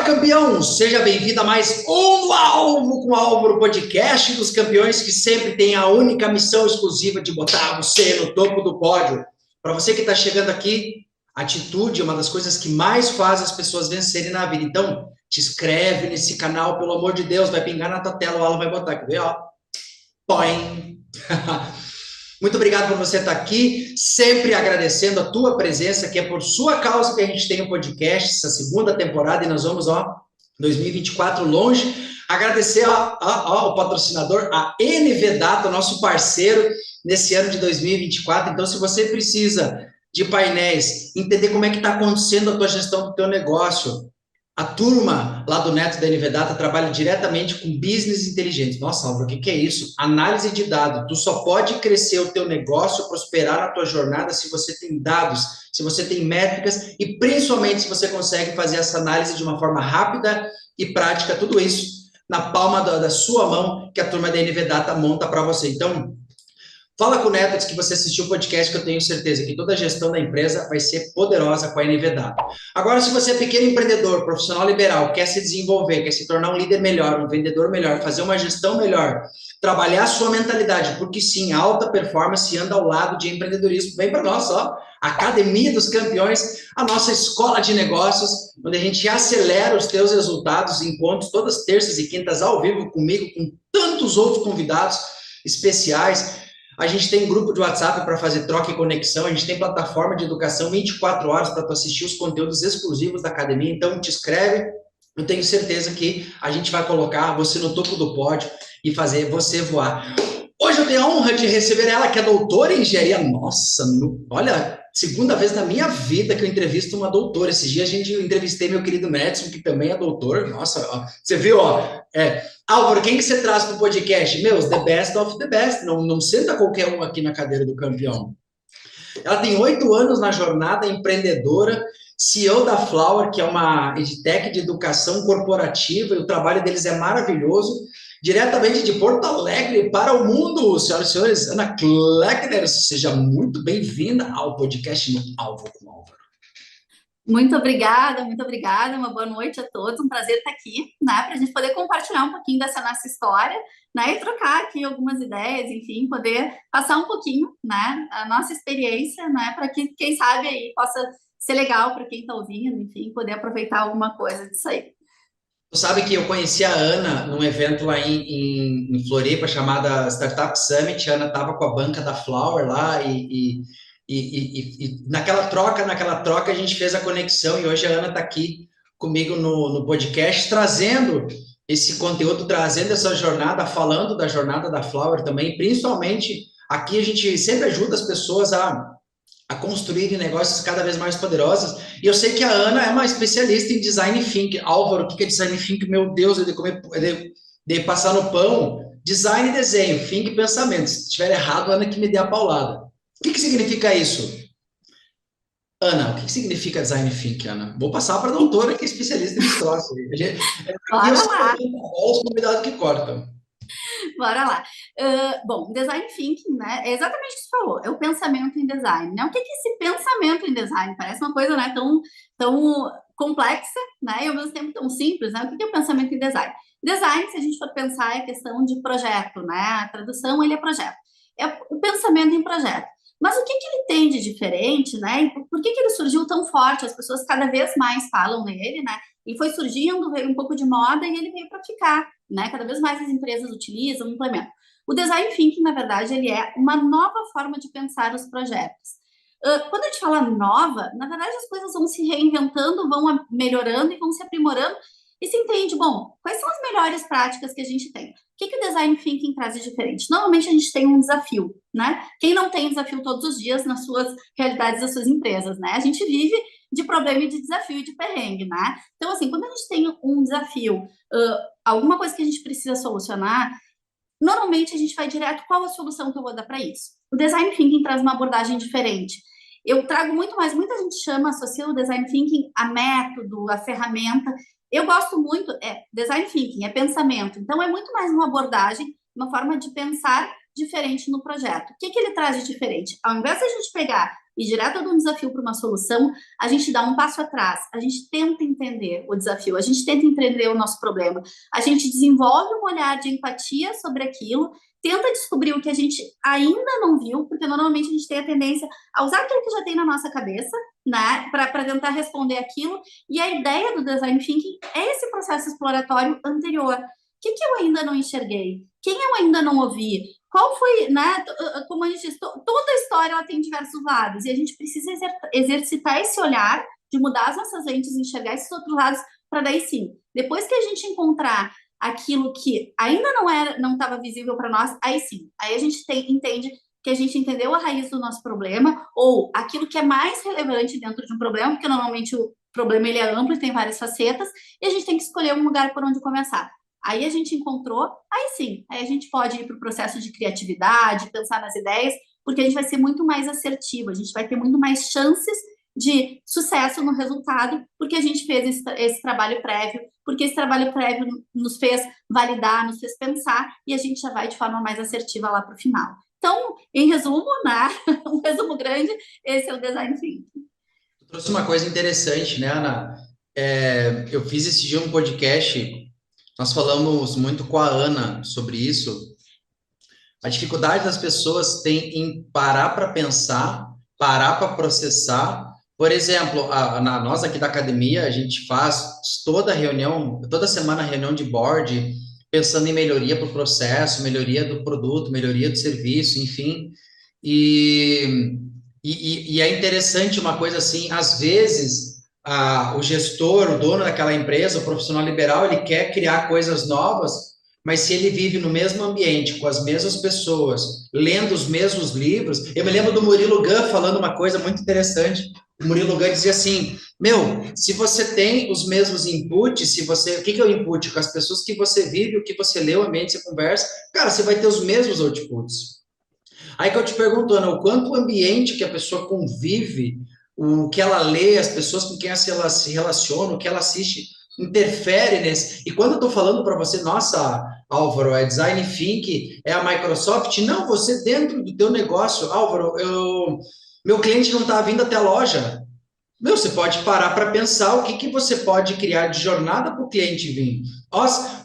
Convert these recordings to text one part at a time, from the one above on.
Campeão! Seja bem-vindo a mais um Alvo com Álvaro, podcast dos campeões que sempre tem a única missão exclusiva de botar você no topo do pódio. Para você que está chegando aqui, atitude é uma das coisas que mais faz as pessoas vencerem na vida. Então, te inscreve nesse canal, pelo amor de Deus, vai pingar na tua tela, o Alan vai botar, quer ver, ó? Põe! Muito obrigado por você estar aqui, sempre agradecendo a tua presença, que é por sua causa que a gente tem o podcast, essa segunda temporada, e nós vamos, 2024 longe. Agradecer ao patrocinador, a NV Data, nosso parceiro nesse ano de 2024. Então, se você precisa de painéis, entender como é que está acontecendo a tua gestão do teu negócio, a turma lá do Neto da NV Data trabalha diretamente com business inteligente. Nossa, Álvaro, o que é isso? Análise de dados. Tu só pode crescer o teu negócio, prosperar na tua jornada se você tem dados, se você tem métricas e principalmente se você consegue fazer essa análise de uma forma rápida e prática, tudo isso na palma da sua mão que a turma da NV Data monta para você. Então, fala com o Neto, diz que você assistiu o podcast, que eu tenho certeza que toda a gestão da empresa vai ser poderosa com a NV Data. Agora, se você é pequeno empreendedor, profissional liberal, quer se desenvolver, quer se tornar um líder melhor, um vendedor melhor, fazer uma gestão melhor, trabalhar a sua mentalidade, porque sim, alta performance anda ao lado de empreendedorismo. Vem para nós, Academia dos Campeões, a nossa escola de negócios, onde a gente acelera os teus resultados, encontros todas terças e quintas ao vivo comigo, com tantos outros convidados especiais. A gente tem grupo de WhatsApp para fazer troca e conexão, a gente tem plataforma de educação 24 horas para tu assistir os conteúdos exclusivos da academia, então te inscreve, eu tenho certeza que a gente vai colocar você no topo do pódio e fazer você voar. Hoje eu tenho a honra de receber ela, que é doutora em engenharia. Nossa, olha, segunda vez na minha vida que eu entrevisto uma doutora. Esses dias eu entrevistei meu querido Madison, que também é doutor. Nossa, você viu, Álvaro, quem que você traz para o podcast? Meus, the best of the best. Não senta qualquer um aqui na cadeira do campeão. Ela tem 8 anos na jornada empreendedora, CEO da Flower, que é uma edtech de educação corporativa, e o trabalho deles é maravilhoso. Diretamente de Porto Alegre para o mundo, senhoras e senhores, Ana Kleckner, seja muito bem-vinda ao podcast no Alvo com Álvaro. Muito obrigada, uma boa noite a todos, um prazer estar aqui, né, para a gente poder compartilhar um pouquinho dessa nossa história, né, e trocar aqui algumas ideias, enfim, poder passar um pouquinho, né, a nossa experiência, né, para que, quem sabe, aí possa ser legal para quem está ouvindo, enfim, poder aproveitar alguma coisa disso aí. Tu sabe que eu conheci a Ana num evento lá em Floripa, chamada Startup Summit. A Ana estava com a banca da Flower lá e naquela troca a gente fez a conexão e hoje a Ana está aqui comigo no podcast, trazendo esse conteúdo, trazendo essa jornada, falando da jornada da Flower também, principalmente aqui a gente sempre ajuda as pessoas a construírem negócios cada vez mais poderosos. E eu sei que a Ana é uma especialista em design thinking. Álvaro, o que é design thinking? Meu Deus, de passar no pão. Design e desenho, think e pensamento. Se estiver errado, Ana que me dê a paulada. O que significa isso? Ana, o que significa design thinking, Ana? Vou passar para a doutora, que é especialista nesse troço. Bora lá. Os convidados que cortam. Bora lá. Bom, design thinking, né? É exatamente o que você falou, é o pensamento em design, né? O que é esse pensamento em design? Parece uma coisa, né, tão complexa, né? E ao mesmo tempo tão simples, né? O que é o pensamento em design? Design, se a gente for pensar, é questão de projeto, né? A tradução, ele é projeto. É o pensamento em projeto. Mas o que ele tem de diferente, né? E por que ele surgiu tão forte? As pessoas cada vez mais falam nele, né? Ele foi surgindo, veio um pouco de moda e ele veio para ficar, né? Cada vez mais as empresas utilizam, implementam. O design thinking, na verdade, ele é uma nova forma de pensar os projetos. Quando a gente fala nova, na verdade as coisas vão se reinventando, vão melhorando e vão se aprimorando e se entende, bom, quais são as melhores práticas que a gente tem? O que o design thinking traz de diferente? Normalmente a gente tem um desafio, né? Quem não tem desafio todos os dias nas suas realidades das suas empresas, né? A gente vive de problema e de desafio e de perrengue, né? Então, assim, quando a gente tem um desafio, alguma coisa que a gente precisa solucionar, normalmente a gente vai direto, qual a solução que eu vou dar para isso? O design thinking traz uma abordagem diferente. Eu trago muito mais, muita gente associa o design thinking a método, a ferramenta. Eu gosto muito, design thinking, é pensamento. Então, é muito mais uma abordagem, uma forma de pensar diferente no projeto. O que ele traz de diferente? Ao invés de a gente pegar e direto de um desafio para uma solução, a gente dá um passo atrás, a gente tenta entender o desafio, a gente tenta entender o nosso problema, a gente desenvolve um olhar de empatia sobre aquilo, tenta descobrir o que a gente ainda não viu, porque normalmente a gente tem a tendência a usar aquilo que já tem na nossa cabeça, né, para tentar responder aquilo, e a ideia do design thinking é esse processo exploratório anterior. O que eu ainda não enxerguei? Quem eu ainda não ouvi? Qual foi, né? Como a gente diz, toda a história ela tem diversos lados, e a gente precisa exercitar esse olhar de mudar as nossas lentes, enxergar esses outros lados, para daí sim, depois que a gente encontrar aquilo que ainda não estava visível para nós, aí sim, aí a gente entende que a gente entendeu a raiz do nosso problema, ou aquilo que é mais relevante dentro de um problema, porque normalmente o problema ele é amplo e tem várias facetas, e a gente tem que escolher um lugar por onde começar. Aí a gente encontrou, aí sim, aí a gente pode ir para o processo de criatividade, pensar nas ideias, porque a gente vai ser muito mais assertivo, a gente vai ter muito mais chances de sucesso no resultado, porque a gente fez esse trabalho prévio, porque esse trabalho prévio nos fez validar, nos fez pensar, e a gente já vai de forma mais assertiva lá para o final. Então, em resumo, né? Um resumo grande, esse é o design thinking. Tu trouxe uma coisa interessante, né, Ana? Eu fiz esse dia um podcast, nós falamos muito com a Ana sobre isso. A dificuldade das pessoas tem em parar para pensar, parar para processar. Por exemplo, nós aqui da academia, a gente faz toda reunião, toda semana reunião de board, pensando em melhoria para o processo, melhoria do produto, melhoria do serviço, enfim. E é interessante uma coisa assim, às vezes o gestor, o dono daquela empresa, o profissional liberal, ele quer criar coisas novas, mas se ele vive no mesmo ambiente, com as mesmas pessoas, lendo os mesmos livros, eu me lembro do Murilo Gun falando uma coisa muito interessante. O Murilo Gun dizia assim: meu, se você tem os mesmos inputs, se você, o que é o input? Com as pessoas que você vive, o que você lê, o ambiente, você conversa, cara, você vai ter os mesmos outputs. Aí que eu te pergunto, Ana, o quanto o ambiente que a pessoa convive, o que ela lê, as pessoas com quem ela se relaciona, o que ela assiste, interfere nesse. E quando eu estou falando para você, nossa, Álvaro, é design thinking, é a Microsoft? Não, você dentro do teu negócio, Álvaro, meu cliente não está vindo até a loja. Meu, você pode parar para pensar o que você pode criar de jornada para o cliente vir.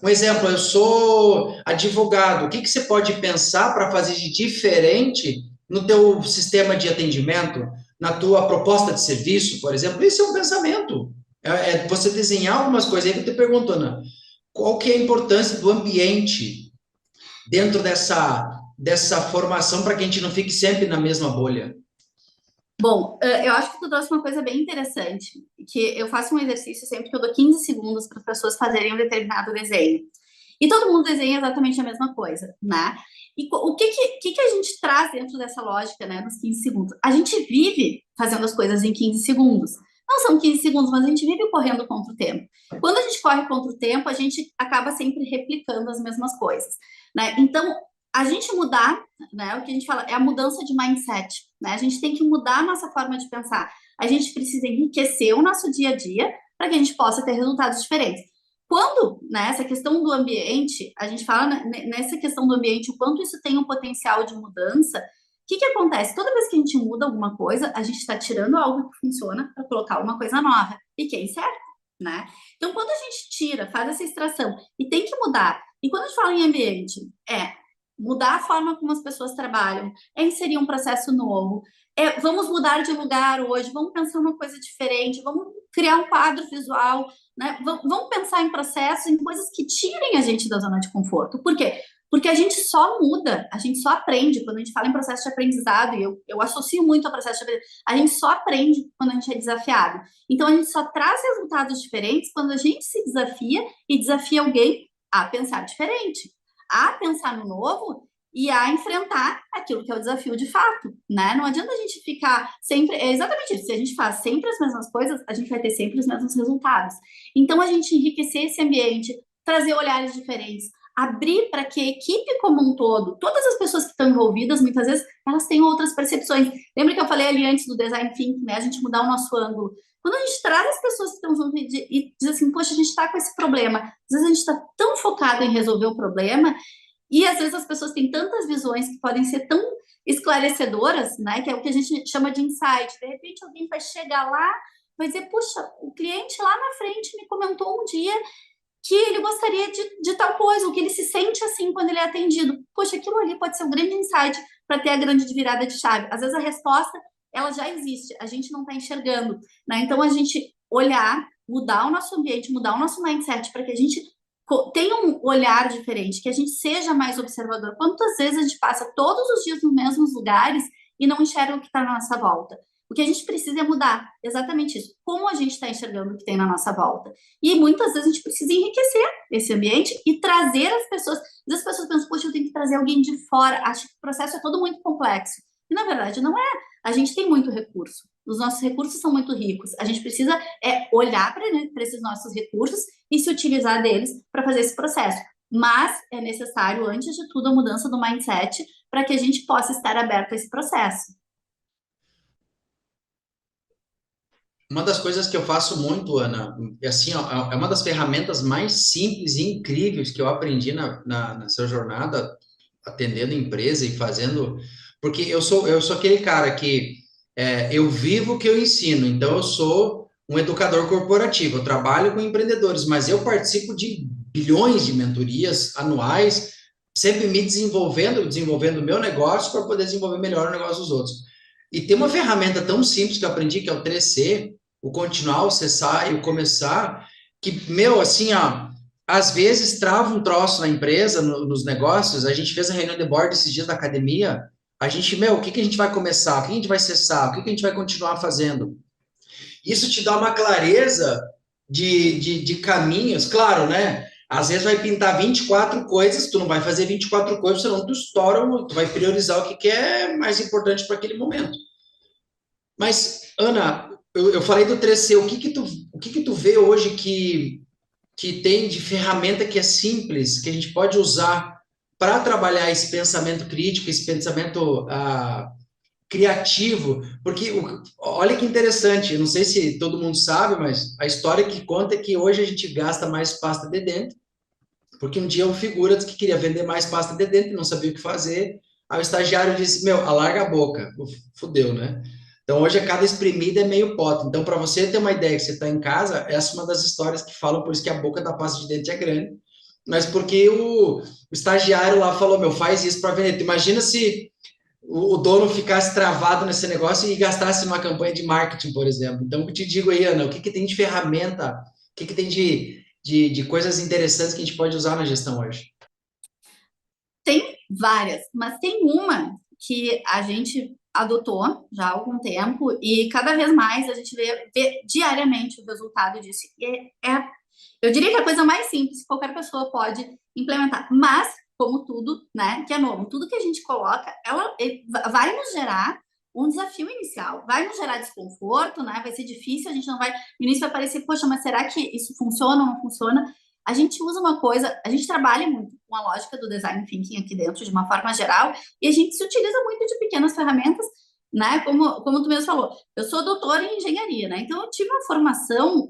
Um exemplo, eu sou advogado. O que você pode pensar para fazer de diferente no teu sistema de atendimento, na tua proposta de serviço, por exemplo? Isso é um pensamento. É você desenhar algumas coisas. Aí eu te pergunto, Ana, qual que é a importância do ambiente dentro dessa formação para que a gente não fique sempre na mesma bolha? Bom, eu acho que tu trouxe uma coisa bem interessante, que eu faço um exercício sempre que eu dou 15 segundos para as pessoas fazerem um determinado desenho. E todo mundo desenha exatamente a mesma coisa, né? E o que a gente traz dentro dessa lógica, né, nos 15 segundos? A gente vive fazendo as coisas em 15 segundos. Não são 15 segundos, mas a gente vive correndo contra o tempo. Quando a gente corre contra o tempo, a gente acaba sempre replicando as mesmas coisas, né? Então, a gente mudar, né, o que a gente fala é a mudança de mindset, né? A gente tem que mudar a nossa forma de pensar. A gente precisa enriquecer o nosso dia a dia para que a gente possa ter resultados diferentes. Quando, né, essa questão do ambiente, a gente fala nessa questão do ambiente, o quanto isso tem um potencial de mudança, o que acontece? Toda vez que a gente muda alguma coisa, a gente está tirando algo que funciona para colocar uma coisa nova. E que é incerto, né? Então, quando a gente tira, faz essa extração e tem que mudar, e quando a gente fala em ambiente, mudar a forma como as pessoas trabalham, inserir um processo novo, vamos mudar de lugar hoje, vamos pensar uma coisa diferente, vamos criar um quadro visual, né? Vamos pensar em processos, em coisas que tirem a gente da zona de conforto. Por quê? Porque a gente só muda, a gente só aprende. Quando a gente fala em processo de aprendizado, e eu associo muito ao processo de aprendizado, a gente só aprende quando a gente é desafiado. Então, a gente só traz resultados diferentes quando a gente se desafia e desafia alguém a pensar diferente, a pensar no novo e a enfrentar aquilo que é o desafio de fato, né? Não adianta a gente ficar sempre... É exatamente isso. Se a gente faz sempre as mesmas coisas, a gente vai ter sempre os mesmos resultados. Então, a gente enriquecer esse ambiente, trazer olhares diferentes, abrir para que a equipe como um todo, todas as pessoas que estão envolvidas, muitas vezes, elas têm outras percepções. Lembra que eu falei ali antes do design thinking, né? A gente mudar o nosso ângulo. Quando a gente traz as pessoas que estão junto e diz assim, poxa, a gente está com esse problema. Às vezes a gente está tão focado em resolver o problema E às vezes as pessoas têm tantas visões que podem ser tão esclarecedoras, né? Que é o que a gente chama de insight. De repente alguém vai chegar lá, vai dizer, puxa, o cliente lá na frente me comentou um dia que ele gostaria de tal coisa, o que ele se sente assim quando ele é atendido. Poxa, aquilo ali pode ser um grande insight para ter a grande virada de chave. Às vezes a resposta, ela já existe, a gente não está enxergando, né? Então a gente olhar, mudar o nosso ambiente, mudar o nosso mindset para que a gente tenha um olhar diferente, que a gente seja mais observador. Quantas vezes a gente passa todos os dias nos mesmos lugares e não enxerga o que está na nossa volta? O que a gente precisa é mudar exatamente isso. Como a gente está enxergando o que tem na nossa volta. E muitas vezes a gente precisa enriquecer esse ambiente e trazer as pessoas. Às vezes as pessoas pensam, poxa, eu tenho que trazer alguém de fora. Acho que o processo é todo muito complexo. E na verdade não é. A gente tem muito recurso. Os nossos recursos são muito ricos. A gente precisa olhar para esses nossos recursos e se utilizar deles para fazer esse processo. Mas é necessário, antes de tudo, a mudança do mindset para que a gente possa estar aberto a esse processo. Uma das coisas que eu faço muito, Ana, é assim, ó, é uma das ferramentas mais simples e incríveis que eu aprendi nessa jornada, atendendo empresa e fazendo, porque eu sou aquele cara que eu vivo o que eu ensino, então eu sou um educador corporativo, eu trabalho com empreendedores, mas eu participo de bilhões de mentorias anuais, sempre me desenvolvendo o meu negócio para poder desenvolver melhor o negócio dos outros. E tem uma ferramenta tão simples que eu aprendi, que é o 3C, o continuar, o cessar e o começar, que, meu, assim, ó, às vezes trava um troço na empresa, nos negócios. A gente fez a reunião de board esses dias da academia. A gente, meu, o que que a gente vai começar? O que a gente vai cessar? O que que a gente vai continuar fazendo? Isso te dá uma clareza de caminhos, claro, né? Às vezes vai pintar 24 coisas, tu não vai fazer 24 coisas, senão tu estoura, tu vai priorizar o que que é mais importante para aquele momento. Mas, Ana, eu falei do 3C, o que que tu vê hoje que tem de ferramenta que é simples, que a gente pode usar para trabalhar esse pensamento crítico, esse pensamento criativo? Porque olha que interessante, eu não sei se todo mundo sabe, mas a história que conta é que hoje a gente gasta mais pasta de dente, porque um dia o figura disse que queria vender mais pasta de dente, não sabia o que fazer. Aí o estagiário disse: Meu, alarga a boca. Fudeu, né? Então hoje a cada espremida é meio pote. Então, para você ter uma ideia que você está em casa, essa é uma das histórias que falam, por isso que a boca da pasta de dente é grande. Mas porque o estagiário lá falou: Meu, faz isso para vender. Imagina se o dono ficasse travado nesse negócio e gastasse numa campanha de marketing, por exemplo. Então, eu te digo aí, Ana, o que que tem de ferramenta, o que que tem de coisas interessantes que a gente pode usar na gestão hoje? Tem várias, mas tem uma que a gente adotou já há algum tempo e cada vez mais a gente vê diariamente o resultado disso. Eu diria que é a coisa mais simples que qualquer pessoa pode implementar, mas, como tudo, né, que é novo, tudo que a gente coloca, vai nos gerar um desafio inicial, vai nos gerar desconforto, né, vai ser difícil, a gente não vai, no início vai parecer, poxa, mas será que isso funciona ou não funciona? A gente usa uma coisa, a gente trabalha muito com a lógica do design thinking aqui dentro, de uma forma geral, e a gente se utiliza muito de pequenas ferramentas, né? Como tu mesmo falou, eu sou doutora em engenharia, né? Então eu tive uma formação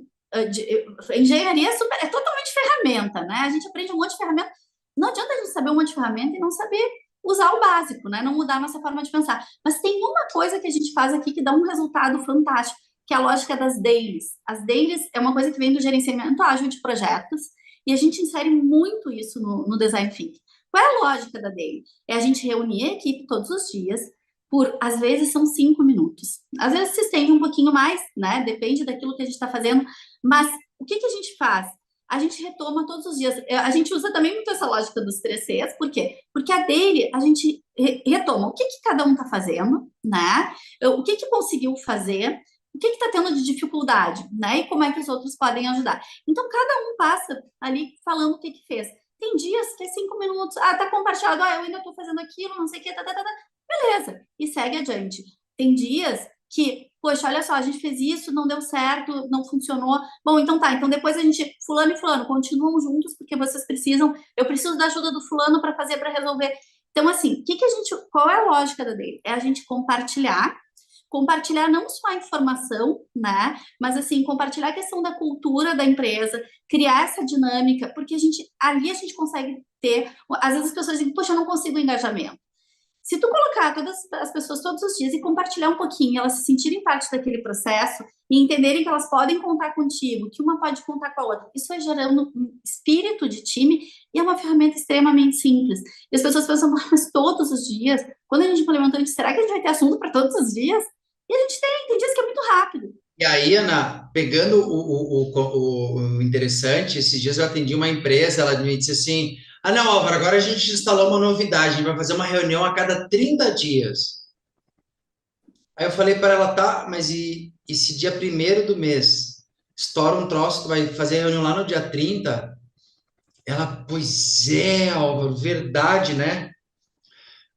engenharia é totalmente ferramenta, né? A gente aprende um monte de ferramenta. Não adianta a gente saber um monte de ferramenta e não saber usar o básico, né? Não mudar a nossa forma de pensar. Mas tem uma coisa que a gente faz aqui que dá um resultado fantástico, que é a lógica das dailies. As dailies é uma coisa que vem do gerenciamento ágil de projetos, e a gente insere muito isso no Design Thinking. Qual é a lógica da daily? É a gente reunir a equipe todos os dias, às vezes são 5 minutos. Às vezes se estende um pouquinho mais, né? Depende daquilo que a gente está fazendo. Mas o que a gente faz? A gente retoma todos os dias. A gente usa também muito essa lógica dos 3Cs. Por quê? Porque a daily, a gente retoma o que cada um está fazendo, né? O que conseguiu fazer, o que está tendo de dificuldade, né? E como é que os outros podem ajudar. Então, cada um passa ali falando o que fez. Tem dias que é 5 minutos. Ah, tá compartilhado. Ah, eu ainda estou fazendo aquilo, não sei o que, tá. Beleza. E segue adiante. Tem dias que, poxa, olha só, a gente fez isso, não deu certo, não funcionou. Bom, então tá. Então depois a gente, fulano e fulano, continuam juntos porque vocês precisam. Eu preciso da ajuda do fulano para fazer, para resolver. Então, assim, qual é a lógica da dele? É a gente compartilhar compartilhar não só a informação, né? Mas assim, compartilhar a questão da cultura da empresa, criar essa dinâmica, porque ali a gente consegue ter, às vezes as pessoas dizem, poxa, eu não consigo engajamento. Se tu colocar todas as pessoas todos os dias e compartilhar um pouquinho, elas se sentirem parte daquele processo e entenderem que elas podem contar contigo, que uma pode contar com a outra, isso vai gerando um espírito de time e é uma ferramenta extremamente simples. E as pessoas pensam, mas todos os dias, quando a gente implementou, a gente, será que a gente vai ter assunto para todos os dias? E a gente tem dias que é muito rápido. E aí, Ana, pegando o interessante, esses dias eu atendi uma empresa, ela me disse assim, ah, não, Álvaro, agora a gente instalou uma novidade, a gente vai fazer uma reunião a cada 30 dias. Aí eu falei para ela, tá, mas e se dia 1º do mês estoura um troço, tu vai fazer a reunião lá no dia 30? Ela, pois é, Álvaro, verdade, né?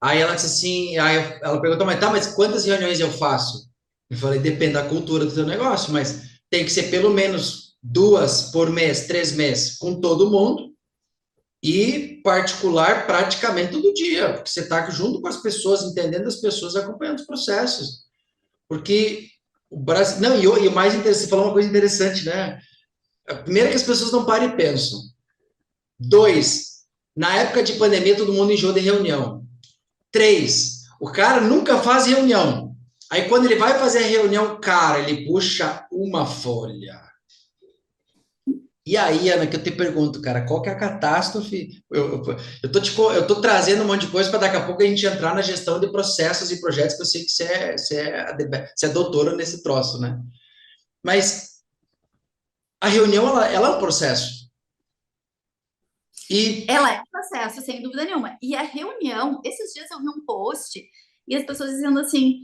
Aí ela disse assim, ela perguntou, mas tá, mas quantas reuniões eu faço? Eu falei, depende da cultura do teu negócio, mas tem que ser pelo menos 2 por mês, 3 meses, com todo mundo, e particular praticamente todo dia, porque você está junto com as pessoas, entendendo as pessoas, acompanhando os processos. Porque o Brasil. Não, e o mais interessante, você falou uma coisa interessante, né? A primeira é que as pessoas não param e pensam. 2, na época de pandemia, todo mundo enjoou de reunião. 3, o cara nunca faz reunião. Aí, quando ele vai fazer a reunião, cara, ele puxa uma folha. E aí, Ana, que eu te pergunto, cara, qual que é a catástrofe? Eu tô trazendo um monte de coisa para daqui a pouco a gente entrar na gestão de processos e projetos, que eu sei que você é doutora nesse troço, né? Mas a reunião, ela é um processo. E Ela é um processo, sem dúvida nenhuma. E a reunião, esses dias eu vi um post e as pessoas dizendo assim: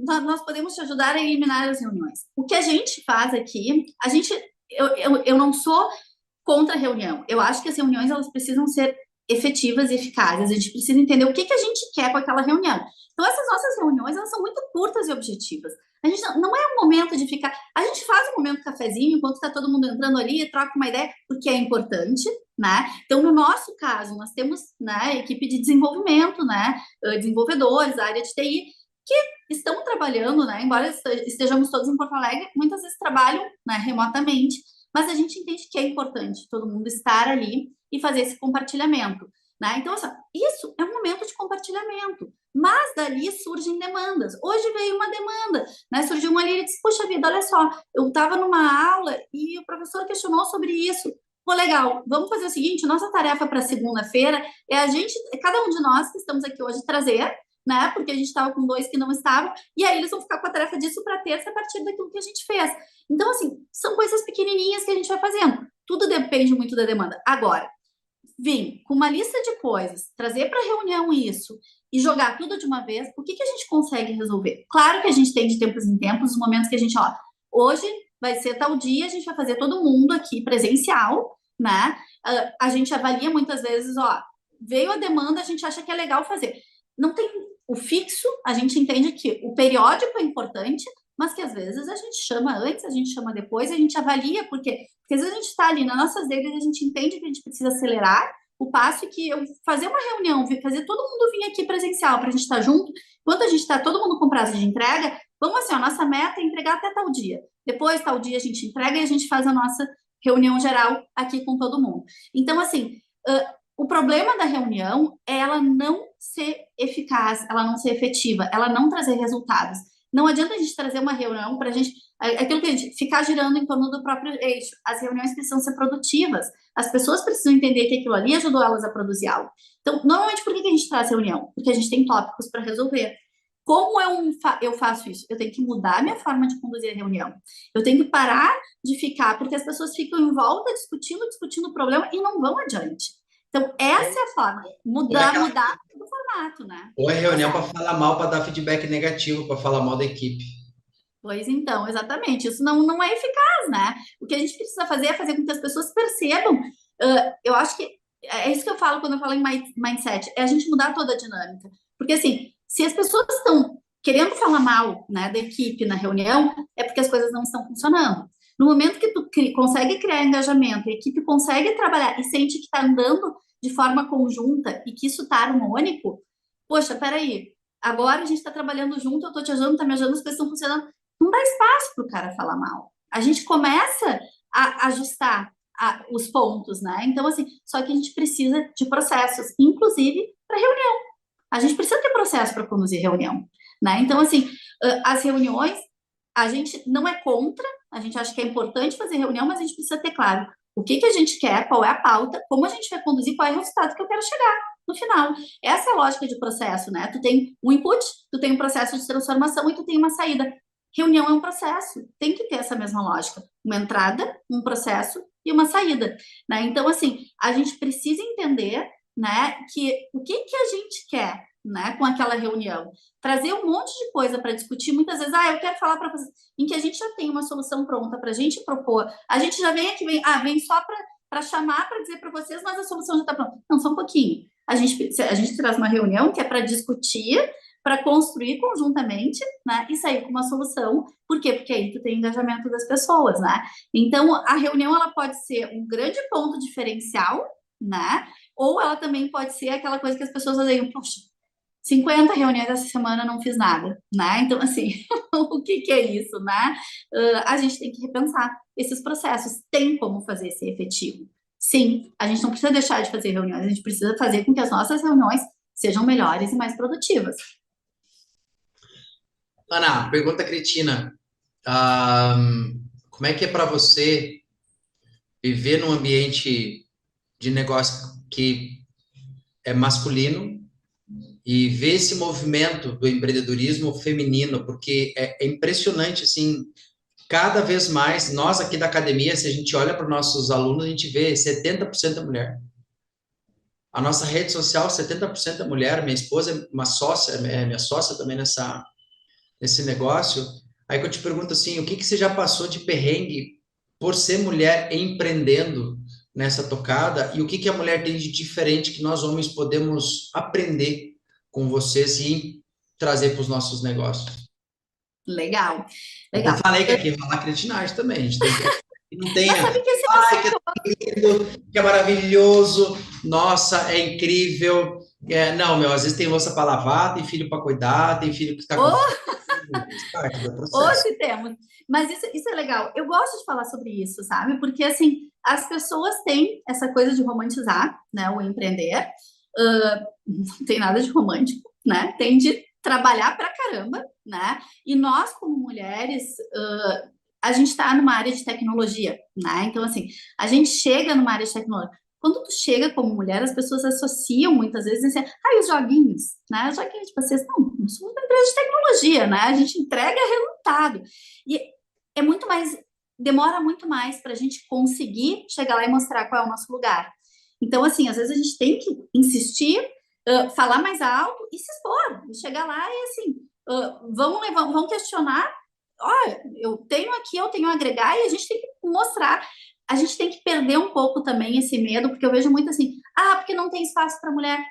nós podemos te ajudar a eliminar as reuniões. O que a gente faz aqui, eu não sou contra a reunião. Eu acho que as reuniões elas precisam ser efetivas e eficazes. A gente precisa entender o que, que a gente quer com aquela reunião. Então, essas nossas reuniões elas são muito curtas e objetivas. A gente não é um momento de ficar. A gente faz um momento cafezinho enquanto está todo mundo entrando ali, troca uma ideia, porque é importante, né? Então, no nosso caso, nós temos, né, equipe de desenvolvimento, né, desenvolvedores, área de TI, que estão trabalhando, né, embora estejamos todos em Porto Alegre, muitas vezes trabalham, né, remotamente, mas a gente entende que é importante todo mundo estar ali e fazer esse compartilhamento, né? Então, assim, isso é um momento de compartilhamento, mas dali surgem demandas. Hoje veio uma demanda, né? Surgiu uma ali e disse, puxa vida, olha só, eu estava numa aula e o professor questionou sobre isso. Pô, legal, vamos fazer o seguinte, nossa tarefa para segunda-feira cada um de nós que estamos aqui hoje trazer, né? Porque a gente estava com 2 que não estavam, e aí eles vão ficar com a tarefa disso para terça a partir daquilo que a gente fez. Então, assim, são coisas pequenininhas que a gente vai fazendo. Tudo depende muito da demanda. Agora, vir com uma lista de coisas, trazer para a reunião isso e jogar tudo de uma vez, o que, que a gente consegue resolver? Claro que a gente tem de tempos em tempos os momentos que a gente, ó, hoje vai ser tal dia, a gente vai fazer todo mundo aqui presencial, né? A gente avalia muitas vezes, ó, veio a demanda, a gente acha que é legal fazer. Não tem o fixo, a gente entende que o periódico é importante, mas que às vezes a gente chama antes, a gente chama depois, a gente avalia, porque às vezes a gente está ali nas nossas redes, a gente entende que a gente precisa acelerar o passo e que eu fazer uma reunião, fazer todo mundo vir aqui presencial para a gente estar junto, enquanto a gente está todo mundo com prazo de entrega, vamos assim, a nossa meta é entregar até tal dia. Depois, tal dia, a gente entrega e a gente faz a nossa reunião geral aqui com todo mundo. Então, assim, o problema da reunião é ela não ser eficaz, ela não ser efetiva, ela não trazer resultados. Não adianta a gente trazer uma reunião para a gente. Aquilo que a gente ficar girando em torno do próprio eixo. As reuniões precisam ser produtivas. As pessoas precisam entender que aquilo ali ajudou elas a produzir algo. Então, normalmente, por que a gente traz reunião? Porque a gente tem tópicos para resolver. Como eu faço isso? Eu tenho que mudar a minha forma de conduzir a reunião. Eu tenho que parar de ficar, porque as pessoas ficam em volta discutindo o problema e não vão adiante. Então, essa é a forma. Mudar o formato, né? Ou é reunião para falar mal, para dar feedback negativo, para falar mal da equipe. Pois então, exatamente. Isso não é eficaz, né? O que a gente precisa fazer é fazer com que as pessoas percebam. Eu acho que é isso que eu falo quando eu falo em mindset, é a gente mudar toda a dinâmica. Porque, assim, se as pessoas estão querendo falar mal, né, da equipe na reunião, é porque as coisas não estão funcionando. No momento que tu consegue criar engajamento, a equipe consegue trabalhar e sente que está andando de forma conjunta e que isso está harmônico, poxa, peraí, agora a gente está trabalhando junto, eu estou te ajudando, tá me ajudando, as coisas estão funcionando. Não dá espaço para o cara falar mal. A gente começa a ajustar os pontos, né? Então, assim, só que a gente precisa de processos, inclusive para reunião. A gente precisa ter processo para conduzir reunião, né? Então, assim, as reuniões, a gente não é contra, a gente acha que é importante fazer reunião, mas a gente precisa ter claro o que que a gente quer, qual é a pauta, como a gente vai conduzir, qual é o resultado que eu quero chegar no final. Essa é a lógica de processo, né? Tu tem um input, tu tem um processo de transformação e tu tem uma saída. Reunião é um processo, tem que ter essa mesma lógica. Uma entrada, um processo e uma saída, né? Então, assim, a gente precisa entender, né, que o que que a gente quer, né, com aquela reunião. Trazer um monte de coisa para discutir, muitas vezes, eu quero falar para você, em que a gente já tem uma solução pronta para a gente propor, a gente já vem aqui, vem só para chamar, para dizer para vocês, mas a solução já está pronta. Não, só um pouquinho. A gente traz uma reunião que é para discutir, para construir conjuntamente, né, e sair com uma solução. Por quê? Porque aí tu tem engajamento das pessoas, né? Então, a reunião, ela pode ser um grande ponto diferencial, né? Ou ela também pode ser aquela coisa que as pessoas fazem, poxa, 50 reuniões essa semana, não fiz nada, né? Então, assim, o que que é isso, né? A gente tem que repensar esses processos. Tem como fazer ser efetivo? Sim, a gente não precisa deixar de fazer reuniões, a gente precisa fazer com que as nossas reuniões sejam melhores e mais produtivas. Ana, pergunta cretina. Como é que é para você viver num ambiente de negócio que é masculino e ver esse movimento do empreendedorismo feminino? Porque é impressionante, assim, cada vez mais, nós aqui da academia, se a gente olha para os nossos alunos, a gente vê 70% da mulher. A nossa rede social, 70% da mulher. Minha esposa é uma sócia, é minha sócia também nesse negócio. Aí que eu te pergunto assim, o que que você já passou de perrengue por ser mulher empreendendo nessa tocada, e o que que a mulher tem de diferente que nós homens podemos aprender com vocês e trazer para os nossos negócios? Legal, Eu legal. falei que aqui rola cretinagem também, a gente tem que não Mas sabe tenha, que esse é um ai, assunto. que lindo, que é maravilhoso, nossa, é incrível. Não, meu, às vezes tem louça para lavar, tem filho para cuidar, tem filho que está com fome, faz parte do processo. Hoje temos. Mas isso é legal. Eu gosto de falar sobre isso, sabe? Porque, assim, as pessoas têm essa coisa de romantizar, né? O empreender. Não tem nada de romântico, né? Tem de trabalhar pra caramba, né? E nós, como mulheres, a gente está numa área de tecnologia, né? Então, assim, a gente chega numa área de tecnologia. Quando tu chega como mulher, as pessoas associam muitas vezes assim, os joguinhos, né? Os joguinhos de vocês, não somos uma empresa de tecnologia, né? A gente entrega resultado. E é muito mais, demora muito mais para a gente conseguir chegar lá e mostrar qual é o nosso lugar. Então, assim, às vezes a gente tem que insistir, falar mais alto e se expor, e chegar lá e assim, vamos questionar. Olha, eu tenho a agregar e a gente tem que mostrar. A gente tem que perder um pouco também esse medo, porque eu vejo muito assim, porque não tem espaço para mulher.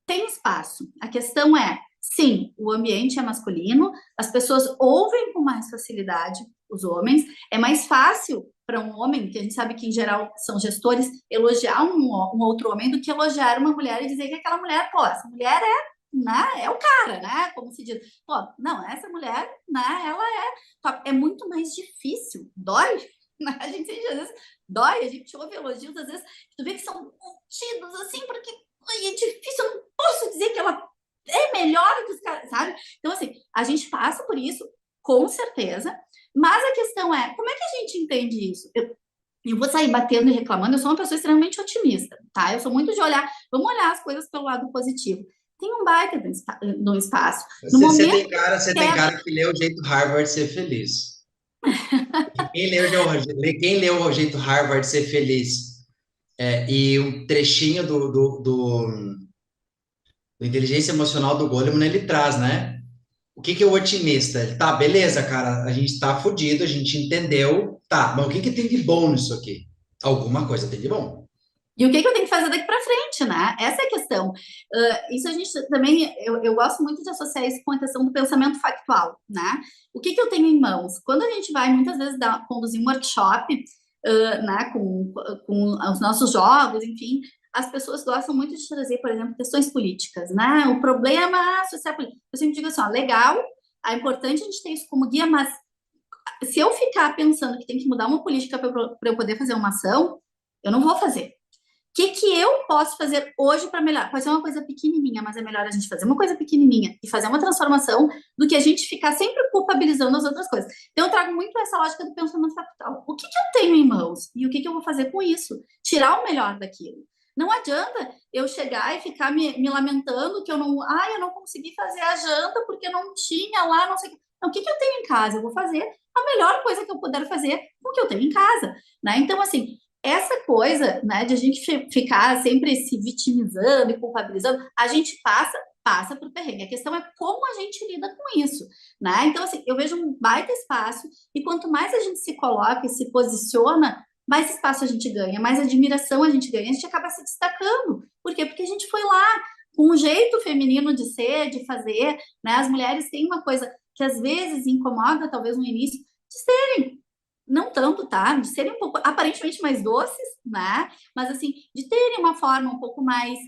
Tem espaço. A questão é, sim, o ambiente é masculino, as pessoas ouvem com mais facilidade os homens, é mais fácil para um homem, que a gente sabe que em geral são gestores, elogiar um outro homem do que elogiar uma mulher e dizer que aquela mulher, pô, essa mulher né, é o cara, né? Como se diz, pô, não, essa mulher, né, ela é top. É muito mais difícil, dói, né? A gente às vezes dói, a gente ouve elogios, às vezes, tu vê que são contidos assim, porque é difícil, eu não posso dizer que ela é melhor que os caras, sabe? Então, assim, a gente passa por isso, com certeza, mas a questão é, como é que a gente entende isso? Eu vou sair batendo e reclamando, eu sou uma pessoa extremamente otimista, tá? Eu sou muito de olhar, vamos olhar as coisas pelo lado positivo. Tem um baita de um espaço. No momento Você tem cara que lê o jeito Harvard de ser feliz. Quem leu o jeito Harvard de ser feliz e um trechinho do inteligência emocional do Goleman, ele traz, né? O que que é o otimista? Ele, tá, beleza, cara, a gente tá fudido, a gente entendeu, tá, mas o que que tem de bom nisso aqui? Alguma coisa tem de bom. E o que que eu tenho que fazer daqui para frente, né? Essa é a questão. Isso a gente também, eu gosto muito de associar isso com a questão do pensamento factual, né? O que que eu tenho em mãos? Quando a gente vai, muitas vezes, conduzir um workshop, né, com os nossos jogos, enfim, as pessoas gostam muito de trazer, por exemplo, questões políticas, né? O problema social político. Eu sempre digo assim, ó, legal, é importante a gente ter isso como guia, mas se eu ficar pensando que tem que mudar uma política para eu poder fazer uma ação, eu não vou fazer. O que eu posso fazer hoje para melhorar? Pode ser uma coisa pequenininha, mas é melhor a gente fazer uma coisa pequenininha e fazer uma transformação do que a gente ficar sempre culpabilizando as outras coisas. Então, eu trago muito essa lógica do pensamento capital. O que eu tenho em mãos e o que eu vou fazer com isso? Tirar o melhor daquilo. Não adianta eu chegar e ficar me lamentando que eu não consegui fazer a janta porque não tinha lá, não sei o que. Então, o que eu tenho em casa? Eu vou fazer a melhor coisa que eu puder fazer com o que eu tenho em casa, né? Então, assim, essa coisa, né, de a gente ficar sempre se vitimizando e culpabilizando, a gente passa por perrengue. A questão é como a gente lida com isso, né? Então, assim, eu vejo um baita espaço e quanto mais a gente se coloca e se posiciona, mais espaço a gente ganha, mais admiração a gente ganha, a gente acaba se destacando. Por quê? Porque a gente foi lá com um jeito feminino de ser, de fazer, né? As mulheres têm uma coisa que às vezes incomoda, talvez no início, de serem não tanto, tá? De serem um pouco, aparentemente mais doces, né? Mas assim, de terem uma forma um pouco mais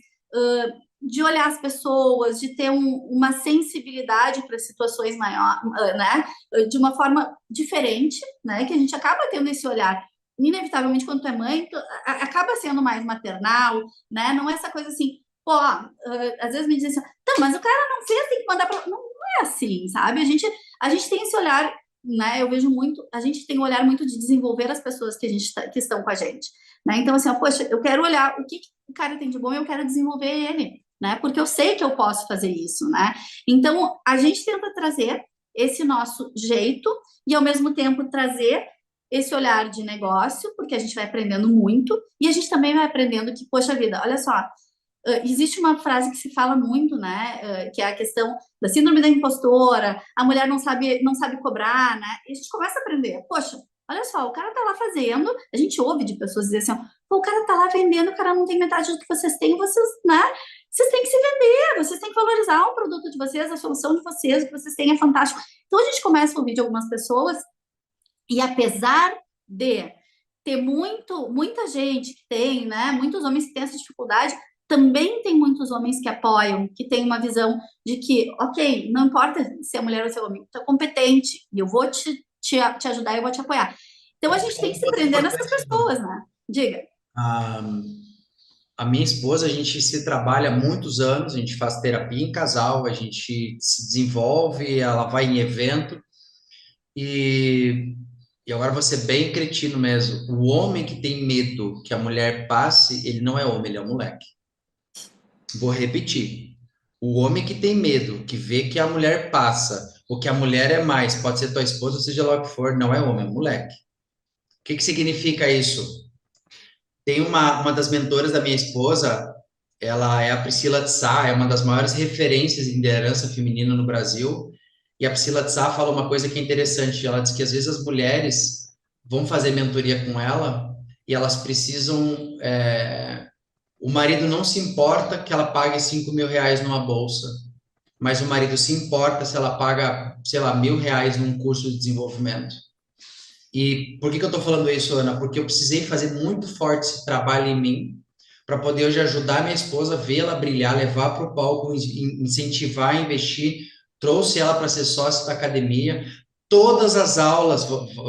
de olhar as pessoas, de ter uma sensibilidade para situações maior, né? De uma forma diferente, né? Que a gente acaba tendo esse olhar. Inevitavelmente, quando tu é mãe, acaba sendo mais maternal, né? Não é essa coisa assim, pô, às vezes me dizem assim, tá, mas o cara não fez, tem que mandar para. Não é assim, sabe? A gente tem esse olhar, né? Eu vejo muito, a gente tem um olhar muito de desenvolver as pessoas que estão com a gente, né? Então, assim, ó, poxa, eu quero olhar o que o cara tem de bom e eu quero desenvolver ele, né? Porque eu sei que eu posso fazer isso, né? Então, a gente tenta trazer esse nosso jeito e, ao mesmo tempo, trazer esse olhar de negócio, porque a gente vai aprendendo muito e a gente também vai aprendendo que, poxa vida, olha só, existe uma frase que se fala muito, né? Que é a questão da síndrome da impostora, a mulher não sabe cobrar, né? E a gente começa a aprender. Poxa, olha só, o cara tá lá fazendo, a gente ouve de pessoas dizer assim, ó, pô, o cara tá lá vendendo, o cara não tem metade do que vocês têm, vocês, né? Vocês têm que se vender, vocês têm que valorizar o produto de vocês, a solução de vocês, o que vocês têm é fantástico. Então a gente começa a ouvir de algumas pessoas, e apesar de ter muita gente que tem, né? Muitos homens que têm essa dificuldade, também tem muitos homens que apoiam, que têm uma visão de que, ok, não importa se é mulher ou se é homem, tu é competente e eu vou te ajudar, eu vou te apoiar. Então a gente tem que se prender nessas pessoas, né? Diga. A, a minha esposa, a gente se trabalha há muitos anos, a gente faz terapia em casal, a gente se desenvolve, ela vai em evento, e, e agora vou ser bem cretino mesmo. O homem que tem medo que a mulher passe, ele não é homem, ele é um moleque. Vou repetir. O homem que tem medo, que vê que a mulher passa, ou que a mulher é mais, pode ser tua esposa, ou seja lá o que for, não é homem, é moleque. O que que significa isso? Tem uma das mentoras da minha esposa, ela é a Priscila de Sá, é uma das maiores referências em liderança feminina no Brasil. E a Priscila de Sá fala uma coisa que é interessante. Ela diz que às vezes as mulheres vão fazer mentoria com ela e elas precisam. O marido não se importa que ela pague R$ 5.000 numa bolsa, mas o marido se importa se ela paga, sei lá, R$ 1.000 num curso de desenvolvimento. E por que que eu estou falando isso, Ana? Porque eu precisei fazer muito forte esse trabalho em mim para poder hoje ajudar minha esposa, vê-la brilhar, levar para o palco, incentivar, investir. Trouxe ela para ser sócia da academia. Todas as aulas,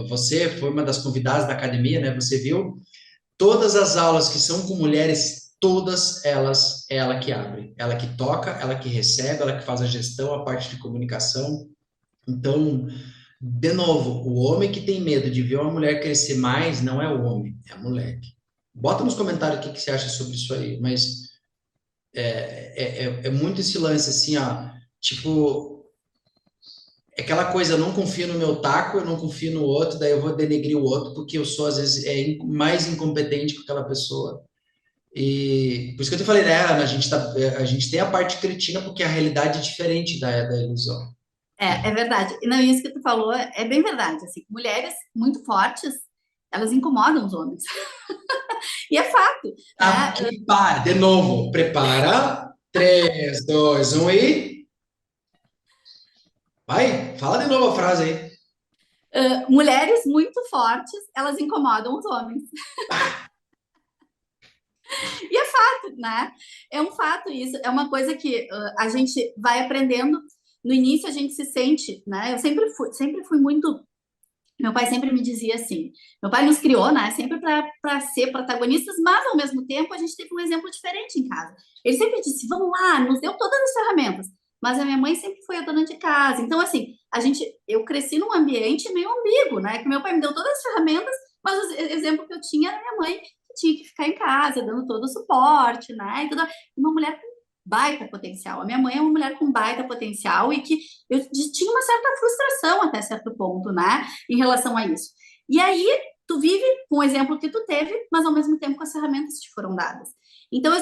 você foi uma das convidadas da academia, né? Você viu? Todas as aulas que são com mulheres, todas elas é ela que abre, ela que toca, ela que recebe, ela que faz a gestão, a parte de comunicação. Então, de novo, o homem que tem medo de ver uma mulher crescer mais não é o homem, é a moleque. Bota nos comentários o que que você acha sobre isso aí, mas é muito esse lance assim, ó, tipo, é aquela coisa, eu não confio no meu taco, eu não confio no outro, daí eu vou denegrir o outro porque eu sou, às vezes, mais incompetente que aquela pessoa. E por isso que eu te falei, né, Ana, a gente tem a parte cretina porque a realidade é diferente da ilusão. É verdade. Não, isso que tu falou é bem verdade. Assim, mulheres muito fortes, elas incomodam os homens. E é fato, né? Aqui, para, de novo, prepara. 3, 2, 1 e. Vai, fala de novo a frase aí. Mulheres muito fortes, elas incomodam os homens. E é fato, né? É um fato isso, é uma coisa que a gente vai aprendendo. No início a gente se sente, né? Eu sempre fui muito. Meu pai sempre me dizia assim: meu pai nos criou, né? Sempre para ser protagonistas, mas ao mesmo tempo a gente teve um exemplo diferente em casa. Ele sempre disse: vamos lá, nos deu todas as ferramentas. Mas a minha mãe sempre foi a dona de casa. Então, assim, eu cresci num ambiente meio ambíguo, né? Que meu pai me deu todas as ferramentas, mas o exemplo que eu tinha era minha mãe, que tinha que ficar em casa, dando todo o suporte, né? E tudo. Uma mulher com baita potencial. A minha mãe é uma mulher com baita potencial e que eu tinha uma certa frustração até certo ponto, né? Em relação a isso. E aí, tu vive com o exemplo que tu teve, mas ao mesmo tempo com as ferramentas que te foram dadas. Então,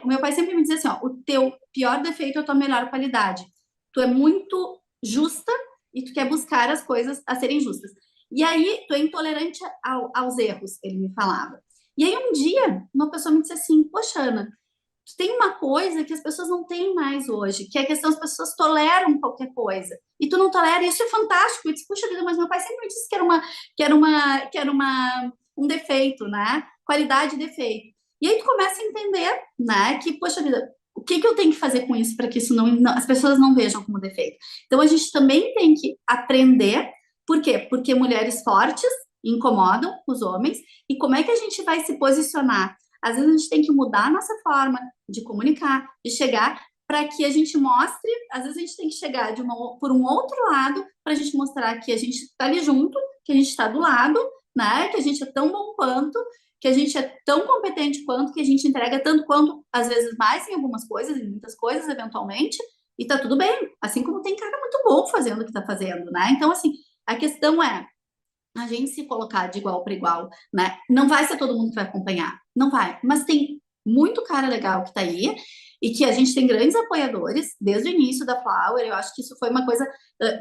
o meu pai sempre me dizia assim, ó, o teu pior defeito é a tua melhor qualidade. Tu é muito justa e tu quer buscar as coisas a serem justas. E aí, tu é intolerante aos erros, ele me falava. E aí, um dia, uma pessoa me disse assim, poxa, Ana, tem uma coisa que as pessoas não têm mais hoje, que é a questão, as pessoas toleram qualquer coisa. E tu não tolera, e isso é fantástico. Eu disse, puxa vida, mas meu pai sempre me disse um defeito, né? Qualidade e defeito. E aí tu começa a entender, né? Que, poxa vida, o que eu tenho que fazer com isso para que isso as pessoas não vejam como defeito? Então a gente também tem que aprender. Por quê? Porque mulheres fortes incomodam os homens. E como é que a gente vai se posicionar? Às vezes a gente tem que mudar a nossa forma de comunicar, de chegar, para que a gente mostre. Às vezes a gente tem que chegar por um outro lado, para a gente mostrar que a gente está ali junto, que a gente está do lado, né? Que a gente é tão bom quanto, que a gente é tão competente quanto, que a gente entrega tanto quanto, às vezes mais em algumas coisas, em muitas coisas, eventualmente, e tá tudo bem. Assim como tem cara muito bom fazendo o que tá fazendo, né? Então, assim, a questão é a gente se colocar de igual para igual, né? Não vai ser todo mundo que vai acompanhar, não vai, mas tem muito cara legal que tá aí e que a gente tem grandes apoiadores desde o início da Flower. Eu acho que isso foi uma coisa,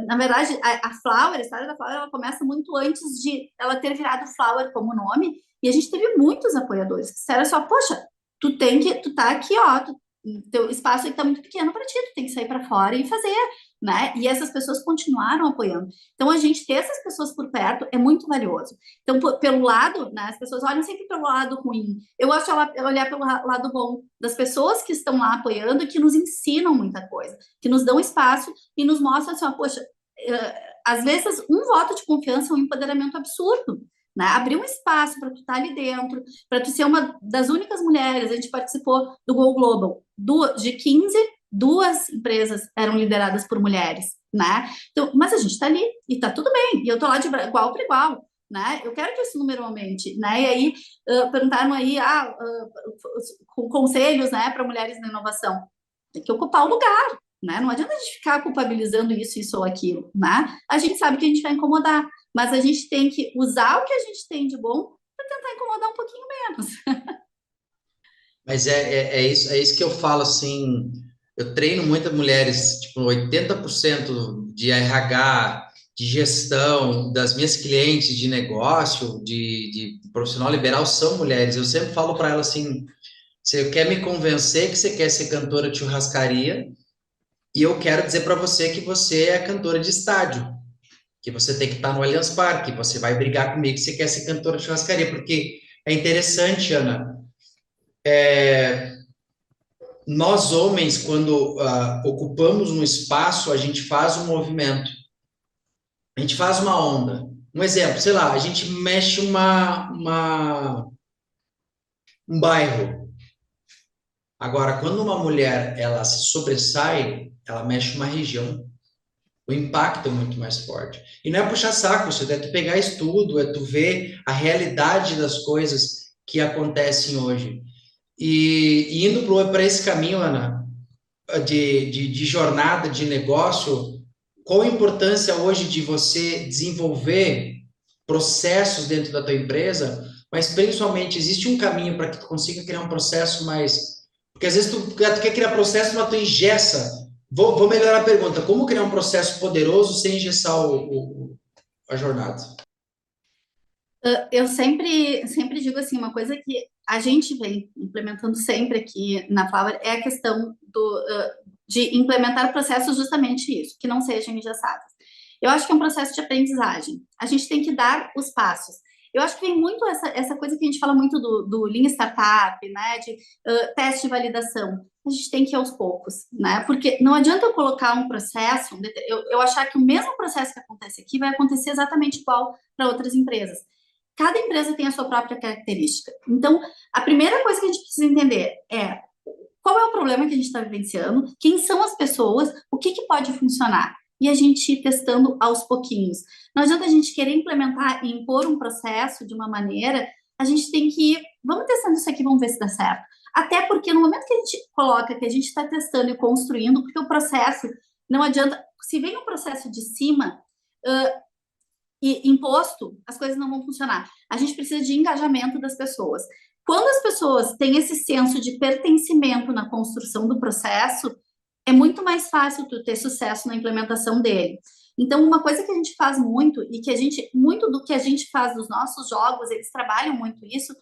na verdade, a Flower, a história da Flower, ela começa muito antes de ela ter virado Flower como nome, e a gente teve muitos apoiadores que disseram só, poxa, tu tá aqui, ó, teu espaço aí tá muito pequeno para ti, tu tem que sair para fora e fazer, né? E essas pessoas continuaram apoiando. Então, a gente ter essas pessoas por perto é muito valioso. Então, pelo lado, né, as pessoas olham sempre pelo lado ruim. Eu gosto de olhar pelo lado bom das pessoas que estão lá apoiando e que nos ensinam muita coisa, que nos dão espaço e nos mostram assim, ó, poxa, às vezes um voto de confiança é um empoderamento absurdo. Né? Abrir um espaço para tu estar ali dentro, para tu ser uma das únicas mulheres. A gente participou do Go Global, de 15, 2 empresas eram lideradas por mulheres, né? Então, mas a gente está ali e está tudo bem, e eu estou lá de igual para igual, né? Eu quero que esse número aumente, né? E aí perguntaram aí, com conselhos, né, para mulheres na inovação. Tem que ocupar o lugar, né? Não adianta a gente ficar culpabilizando isso ou aquilo, né? A gente sabe que a gente vai incomodar, mas a gente tem que usar o que a gente tem de bom para tentar incomodar um pouquinho menos. Mas é isso que eu falo, assim, eu treino muitas mulheres, tipo, 80% de RH, de gestão, das minhas clientes de negócio, de profissional liberal, são mulheres. Eu sempre falo para elas assim, você quer me convencer que você quer ser cantora de churrascaria, e eu quero dizer para você que você é cantora de estádio, que você tem que estar no Allianz Parque, você vai brigar comigo que você quer ser cantora de churrascaria, porque é interessante, Ana, nós homens, quando ocupamos um espaço, a gente faz um movimento, a gente faz uma onda. Um exemplo, sei lá, a gente mexe um bairro. Agora, quando uma mulher ela se sobressai, ela mexe uma região. O impacto é muito mais forte. E não é puxar saco, isso é tu pegar estudo, é tu ver a realidade das coisas que acontecem hoje. E indo para esse caminho, Ana, de jornada, de negócio, qual a importância hoje de você desenvolver processos dentro da tua empresa, mas principalmente existe um caminho para que tu consiga criar um processo mais... Porque às vezes tu quer criar processo, mas tu engessa. Vou melhorar a pergunta. Como criar um processo poderoso sem engessar a jornada? Eu sempre digo assim, uma coisa que a gente vem implementando sempre aqui na Flower é a questão de implementar processos justamente isso, que não sejam engessados. Eu acho que é um processo de aprendizagem. A gente tem que dar os passos. Eu acho que vem muito essa coisa que a gente fala muito do Lean Startup, né? De teste de validação. A gente tem que ir aos poucos, né? Porque não adianta eu colocar um processo, eu achar que o mesmo processo que acontece aqui vai acontecer exatamente igual para outras empresas. Cada empresa tem a sua própria característica. Então, a primeira coisa que a gente precisa entender é qual é o problema que a gente está vivenciando, quem são as pessoas, o que pode funcionar. E a gente ir testando aos pouquinhos. Não adianta a gente querer implementar e impor um processo de uma maneira, a gente tem que ir, vamos testando isso aqui, vamos ver se dá certo. Até porque no momento que a gente coloca que a gente está testando e construindo, porque o processo, não adianta, se vem um processo de cima, e imposto, as coisas não vão funcionar. A gente precisa de engajamento das pessoas. Quando as pessoas têm esse senso de pertencimento na construção do processo, é muito mais fácil tu ter sucesso na implementação dele. Então, uma coisa que a gente faz muito, e que a gente, muito do que a gente faz nos nossos jogos, eles trabalham muito isso,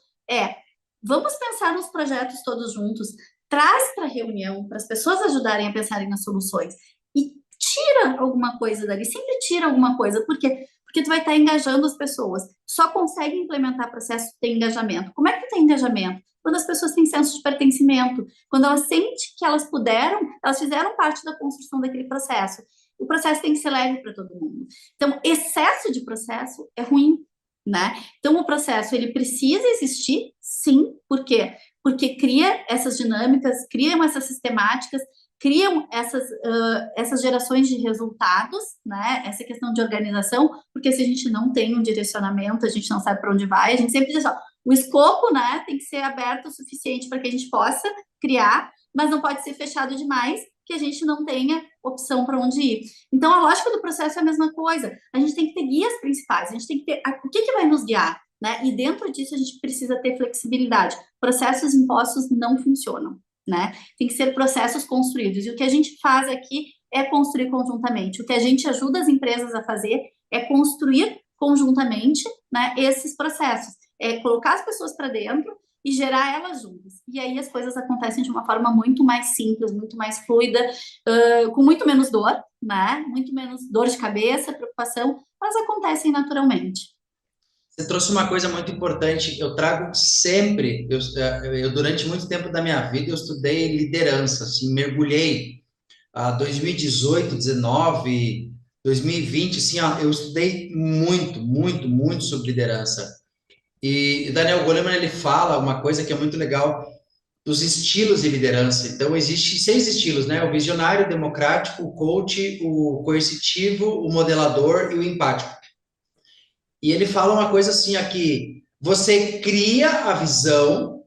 vamos pensar nos projetos todos juntos, traz para a reunião, para as pessoas ajudarem a pensarem nas soluções, e tira alguma coisa dali, sempre tira alguma coisa, porque tu vai estar engajando as pessoas. Só consegue implementar processo que tem engajamento. Como é que tem engajamento? Quando as pessoas têm senso de pertencimento, quando elas sentem que elas puderam, elas fizeram parte da construção daquele processo. O processo tem que ser leve para todo mundo. Então, excesso de processo é ruim, né? Então, o processo, ele precisa existir, sim. Por quê? Porque cria essas dinâmicas, criam essas sistemáticas, criam essas gerações de resultados, né? Essa questão de organização, porque se a gente não tem um direcionamento, a gente não sabe para onde vai, a gente sempre diz, ó, o escopo, né, tem que ser aberto o suficiente para que a gente possa criar, mas não pode ser fechado demais, que a gente não tenha opção para onde ir. Então, a lógica do processo é a mesma coisa. A gente tem que ter guias principais, a gente tem que ter o que vai nos guiar, né? E dentro disso a gente precisa ter flexibilidade. Processos impostos não funcionam, né? Tem que ser processos construídos. E o que a gente faz aqui é construir conjuntamente. O que a gente ajuda as empresas a fazer é construir conjuntamente, né, esses processos. É colocar as pessoas para dentro e gerar elas juntas. E aí as coisas acontecem de uma forma muito mais simples, muito mais fluida, com muito menos dor, né? Muito menos dor de cabeça, preocupação, elas acontecem naturalmente. Você trouxe uma coisa muito importante. Eu trago sempre, durante muito tempo da minha vida, eu estudei liderança, assim, mergulhei 2018, 19, 2020, assim, ó, eu estudei muito, muito, muito sobre liderança. E Daniel Goleman, ele fala uma coisa que é muito legal dos estilos de liderança. Então, existe 6 estilos, né? O visionário, o democrático, o coach, o coercitivo, o modelador e o empático. E ele fala uma coisa assim aqui: você cria a visão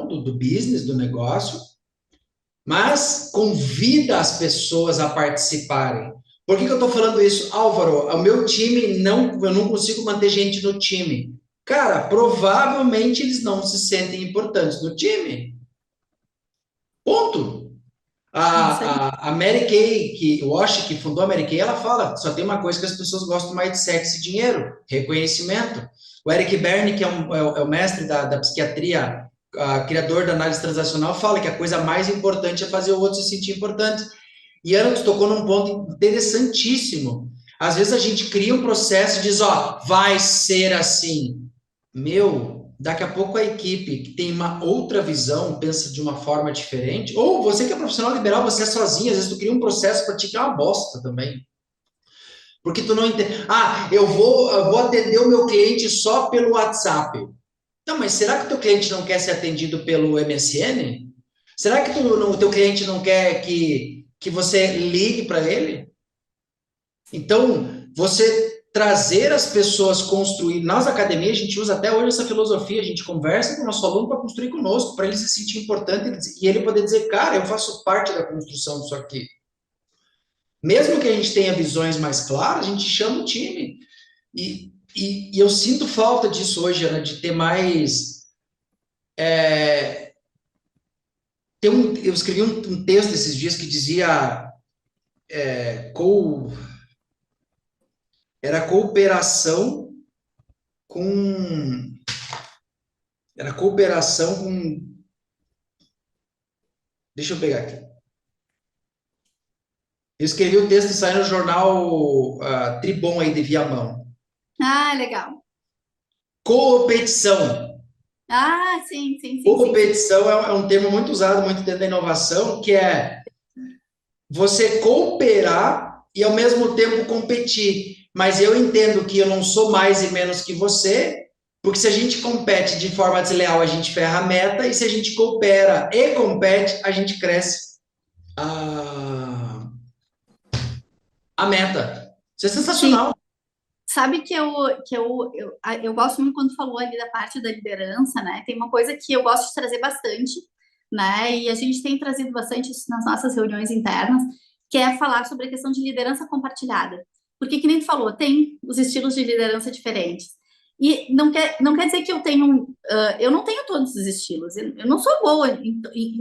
do business, do negócio, mas convida as pessoas a participarem. Por que eu estou falando isso, Álvaro? O meu time eu não consigo manter gente no time. Cara, provavelmente eles não se sentem importantes no time. Ponto. Isso aí. A Mary Kay, que fundou a Mary Kay, ela fala, só tem uma coisa que as pessoas gostam mais de sexo e dinheiro, reconhecimento. O Eric Berne, que é o mestre da psiquiatria, criador da análise transacional, fala que a coisa mais importante é fazer o outro se sentir importante. E Ana, tu tocou num ponto interessantíssimo. Às vezes a gente cria um processo e diz, ó, vai ser assim. Meu, daqui a pouco a equipe que tem uma outra visão, pensa de uma forma diferente, ou você que é profissional liberal, você é sozinho, às vezes tu cria um processo para ti que é uma bosta também. Porque tu não entende. Ah, eu vou atender o meu cliente só pelo WhatsApp. Não, mas será que o teu cliente não quer ser atendido pelo MSN? Será que o teu cliente não quer que você ligue para ele? Então, você trazer as pessoas, construir. Nas academias, a gente usa até hoje essa filosofia, a gente conversa com o nosso aluno para construir conosco, para ele se sentir importante e ele poder dizer, cara, eu faço parte da construção disso aqui. Mesmo que a gente tenha visões mais claras, a gente chama o time. E eu sinto falta disso hoje, Ana, de ter mais. Eu escrevi um texto esses dias que dizia era cooperação com. Era cooperação com. Deixa eu pegar aqui. Eu escrevi o texto e saiu no jornal Tribom aí de Viamão. Ah, legal. Competição. Ah, sim, sim, sim, sim, sim. Competição é um termo muito usado, muito dentro da inovação, que é você cooperar e ao mesmo tempo competir. Mas eu entendo que eu não sou mais e menos que você, porque se a gente compete de forma desleal, a gente ferra a meta, e se a gente coopera e compete, a gente cresce a meta. Isso é Sim. sensacional. Sabe que eu gosto muito quando falou ali da parte da liderança, né? Tem uma coisa que eu gosto de trazer bastante, né? E a gente tem trazido bastante isso nas nossas reuniões internas, que é falar sobre a questão de liderança compartilhada. Porque, que nem tu falou, tem os estilos de liderança diferentes. E não quer dizer que eu não tenho todos os estilos. Eu não sou boa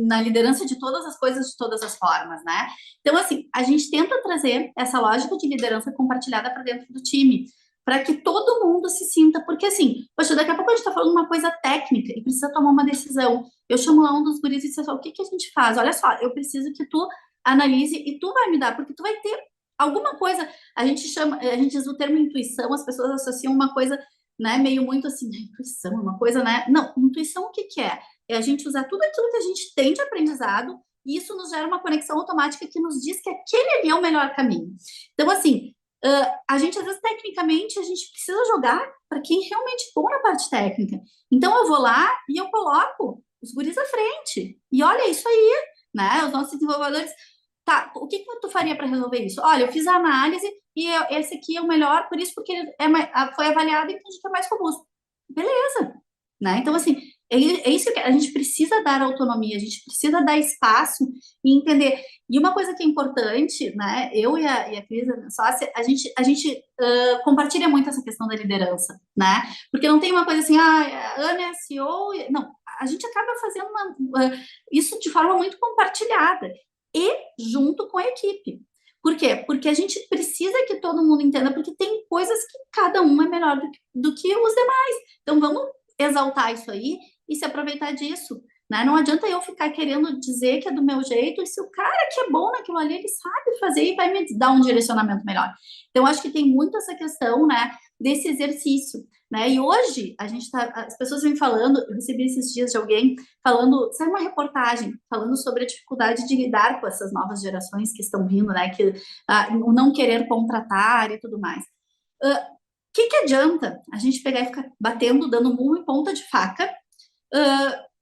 na liderança de todas as coisas, de todas as formas, né? Então, assim, a gente tenta trazer essa lógica de liderança compartilhada para dentro do time para que todo mundo se sinta, porque assim, poxa, daqui a pouco a gente está falando uma coisa técnica e precisa tomar uma decisão. Eu chamo lá um dos guris e disse assim, o que que a gente faz? Olha só, eu preciso que tu analise e tu vai me dar, porque tu vai ter alguma coisa, a gente usa o termo intuição, as pessoas associam uma coisa, né, meio muito assim, intuição, uma coisa, né? Não, intuição o que que é? É a gente usar tudo aquilo que a gente tem de aprendizado e isso nos gera uma conexão automática que nos diz que aquele ali é o melhor caminho. Então, assim, a gente, às vezes, tecnicamente, a gente precisa jogar para quem realmente é bom na parte técnica. Então, eu vou lá e eu coloco os guris à frente. E olha isso aí, né? Os nossos desenvolvedores. Tá, o que que tu faria para resolver isso? Olha, eu fiz a análise e esse aqui é o melhor, por isso, porque ele foi avaliado e entendi que é mais robusto. Beleza, né? Então, assim, é isso que a gente precisa dar autonomia, a gente precisa dar espaço e entender. E uma coisa que é importante, né? Eu e a Cris, a minha sócia, a gente compartilha muito essa questão da liderança, né? Porque não tem uma coisa assim, a Ana é CEO. Não, a gente acaba fazendo isso de forma muito compartilhada e junto com a equipe. Por quê? Porque a gente precisa que todo mundo entenda, porque tem coisas que cada um é melhor do que os demais. Então, vamos exaltar isso aí e se aproveitar disso. Né? Não adianta eu ficar querendo dizer que é do meu jeito, e se o cara que é bom naquilo ali, ele sabe fazer e vai me dar um direcionamento melhor. Então, acho que tem muito essa questão, né, desse exercício. Né? E hoje, as pessoas vêm falando, eu recebi esses dias de alguém falando, saiu uma reportagem falando sobre a dificuldade de lidar com essas novas gerações que estão vindo, né, que o não querer contratar e tudo mais. Que adianta a gente pegar e ficar batendo, dando murro em ponta de faca,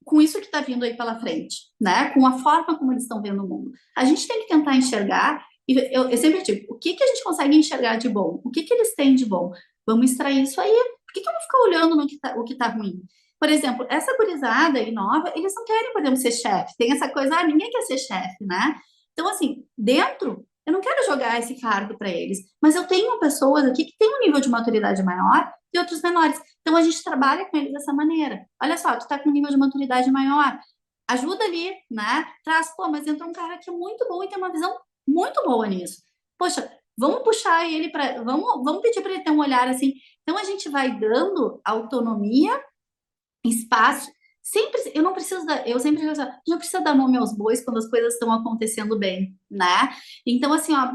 com isso que está vindo aí pela frente, né? Com a forma como eles estão vendo o mundo. A gente tem que tentar enxergar, e eu sempre digo, o que a gente consegue enxergar de bom? O que eles têm de bom? Vamos extrair isso aí. Por que eu vou ficar olhando o que está ruim? Por exemplo, essa gurizada aí nova, eles não querem, podemos ser chefe. Tem essa coisa, ninguém quer ser chefe, né? Então, assim, dentro, eu não quero jogar esse fardo para eles, mas eu tenho pessoas aqui que têm um nível de maturidade maior e outros menores. Então, a gente trabalha com eles dessa maneira. Olha só, tu tá com um nível de maturidade maior, ajuda ali, né? Traz, pô, mas entrou um cara que é muito bom e tem uma visão muito boa nisso. Poxa, vamos puxar ele para. Vamos pedir para ele ter um olhar assim. Então, a gente vai dando autonomia, espaço. Sempre, eu não preciso dar, eu sempre digo assim, não precisa dar nome aos bois quando as coisas estão acontecendo bem, né? Então, assim, ó,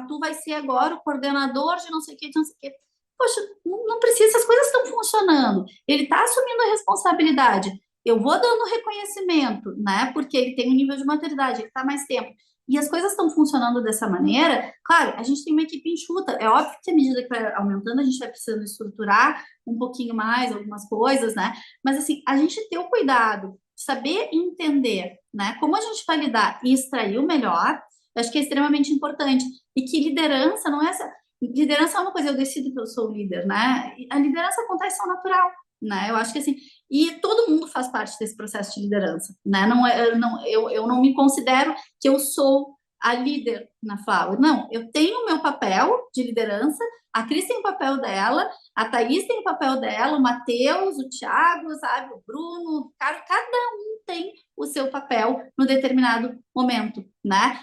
tu vai ser agora o coordenador de não sei o que, de não sei o que. Poxa, não precisa, as coisas estão funcionando. Ele está assumindo a responsabilidade. Eu vou dando reconhecimento, né? Porque ele tem um nível de maturidade, ele está mais tempo. E as coisas estão funcionando dessa maneira. Claro, a gente tem uma equipe enxuta. É óbvio que à medida que vai aumentando, a gente vai precisando estruturar um pouquinho mais algumas coisas, né? Mas assim, a gente ter o cuidado de saber entender, né? Como a gente vai lidar e extrair o melhor, eu acho que é extremamente importante. E que liderança não é essa. Liderança é uma coisa, eu decido que eu sou o líder, né? A liderança acontece ao natural, né? Eu acho que assim, e todo mundo faz parte desse processo de liderança, né? Não é, eu não me considero que eu sou a líder na Flower. Não, eu tenho o meu papel de liderança, a Cris tem o papel dela, a Thaís tem o papel dela, o Matheus, o Thiago, sabe, o Bruno, cada um tem o seu papel no determinado momento, né?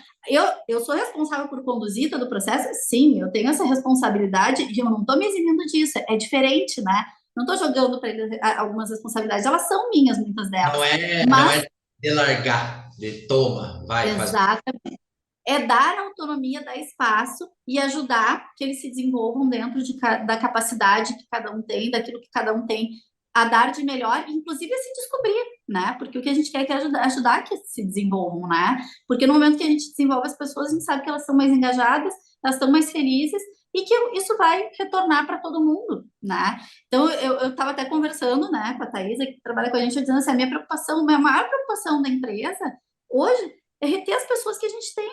Eu sou responsável por conduzir todo o processo? Sim, eu tenho essa responsabilidade e eu não estou me eximindo disso, é diferente, né? Não estou jogando para eles algumas responsabilidades, elas são minhas, muitas delas. Não Mas, é de largar, de toma, vai, faz. exatamente. é dar autonomia, dar espaço e ajudar que eles se desenvolvam dentro da capacidade que cada um tem, daquilo que cada um tem a dar de melhor, inclusive a se descobrir, né? Porque o que a gente quer é que ajudar que se desenvolvam, né? Porque no momento que a gente desenvolve as pessoas, a gente sabe que elas estão mais engajadas, elas estão mais felizes e que isso vai retornar para todo mundo, né? Então, eu estava até conversando, né, com a Thaisa, que trabalha com a gente, dizendo assim, a minha preocupação, a minha maior preocupação da empresa hoje é reter as pessoas que a gente tem,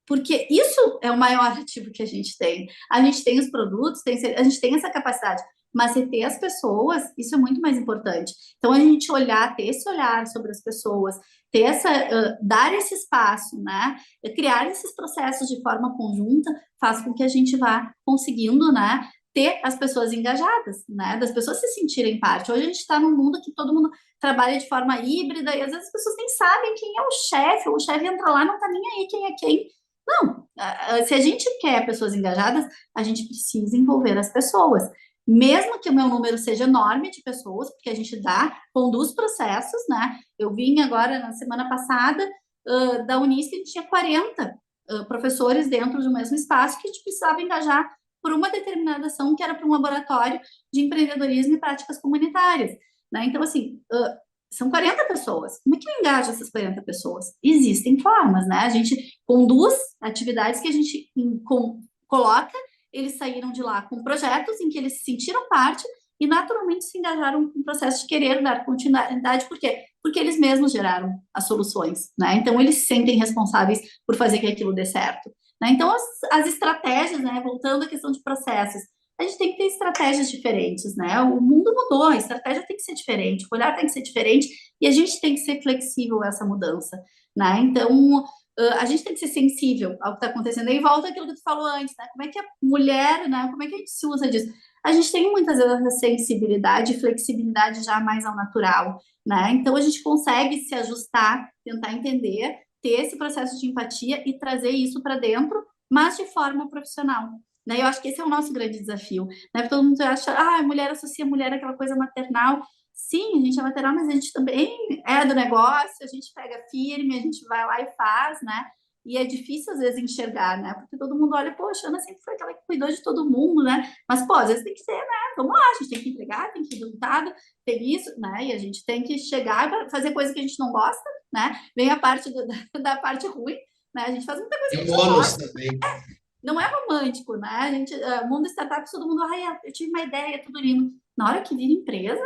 porque isso é o maior ativo que a gente tem. A gente tem os produtos, a gente tem essa capacidade, mas reter as pessoas, isso é muito mais importante. Então, a gente olhar, ter esse olhar sobre as pessoas, ter dar esse espaço, né? Criar esses processos de forma conjunta, faz com que a gente vá conseguindo, né? Ter as pessoas engajadas, né? Das pessoas se sentirem parte. Hoje a gente está num mundo que todo mundo trabalha de forma híbrida e às vezes as pessoas nem sabem quem é o chefe, ou o chefe entra lá e não está nem aí quem é quem. Não, se a gente quer pessoas engajadas, a gente precisa envolver as pessoas. Mesmo que o meu número seja enorme de pessoas, porque a gente conduz processos, né? Eu vim agora, na semana passada, da Unisc, a gente tinha 40 professores dentro do mesmo espaço que a gente precisava engajar por uma determinada ação que era para um laboratório de empreendedorismo e práticas comunitárias, né? Então, assim, são 40 pessoas. Como é que eu engajo essas 40 pessoas? Existem formas, né? A gente conduz atividades que a gente coloca, eles saíram de lá com projetos em que eles se sentiram parte e naturalmente se engajaram com o processo de querer dar continuidade. Por quê? Porque eles mesmos geraram as soluções, né? Então, eles se sentem responsáveis por fazer que aquilo dê certo, né? Então, as estratégias, né? Voltando à questão de processos, a gente tem que ter estratégias diferentes, né? O mundo mudou, a estratégia tem que ser diferente, o olhar tem que ser diferente e a gente tem que ser flexível a essa mudança, né? Então, a gente tem que ser sensível ao que está acontecendo. E volta aquilo que tu falou antes, né? Como é que a mulher, né? Como é que a gente se usa disso? A gente tem muitas vezes essa sensibilidade e flexibilidade já mais ao natural, né? Então, a gente consegue se ajustar, tentar entender, ter esse processo de empatia e trazer isso para dentro, mas de forma profissional. Né? Eu acho que esse é o nosso grande desafio. Né? Porque todo mundo acha, mulher associa mulher àquela coisa maternal. Sim, a gente é maternal, mas a gente também é do negócio, a gente pega firme, a gente vai lá e faz, né? E é difícil, às vezes, enxergar, né? Porque todo mundo olha, poxa, a Ana sempre foi aquela que cuidou de todo mundo, né? Mas, pô, às vezes tem que ser, né? Vamos lá, a gente tem que entregar, tem que ir resultado, tem isso, né? E a gente tem que chegar para fazer coisa que a gente não gosta, né? Vem a parte da parte ruim, né? A gente faz muita coisa que a Tem gente não bônus gosta. também. Não é romântico, né? A gente, mundo startup, todo mundo, eu tive uma ideia, tudo lindo. Na hora que vira empresa,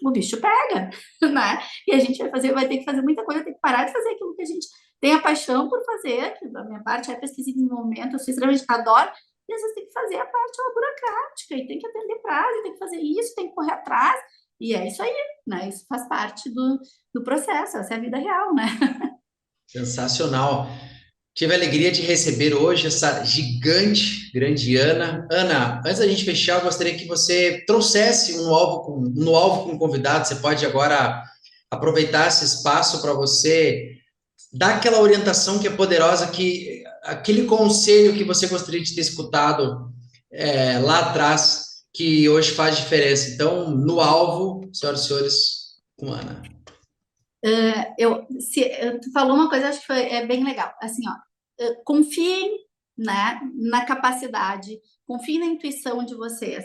o bicho pega, né? E a gente vai ter que fazer muita coisa, tem que parar de fazer aquilo que a gente tem a paixão por fazer, que da minha parte é pesquisa e desenvolvimento, eu sou extremamente adoro, e às vezes tem que fazer a parte burocrática, e tem que atender prazo, tem que fazer isso, tem que correr atrás, e é isso aí, né? Isso faz parte do processo, essa é a vida real, né? Sensacional. Tive a alegria de receber hoje essa gigante, grande Ana. Ana, antes da gente fechar, eu gostaria que você trouxesse no alvo com convidado. Você pode agora aproveitar esse espaço para você dar aquela orientação que é poderosa, aquele conselho que você gostaria de ter escutado lá atrás, que hoje faz diferença. Então, no alvo, senhoras e senhores, com Ana. Tu falou uma coisa, acho que é bem legal. Assim, ó, confiem, né, na capacidade, confiem na intuição de vocês.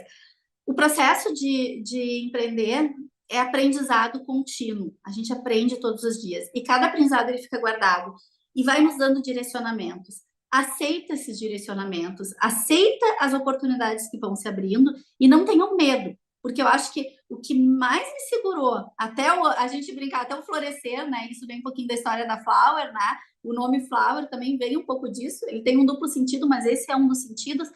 O processo de empreender é aprendizado contínuo. A gente aprende todos os dias. E cada aprendizado ele fica guardado e vai nos dando direcionamentos. Aceita esses direcionamentos, aceita as oportunidades que vão se abrindo e não tenham medo. Porque eu acho que o que mais me segurou, a gente brincar, até o florescer, né? Isso vem um pouquinho da história da Flower, né? O nome Flower também vem um pouco disso. Ele tem um duplo sentido, mas esse é um dos sentidos.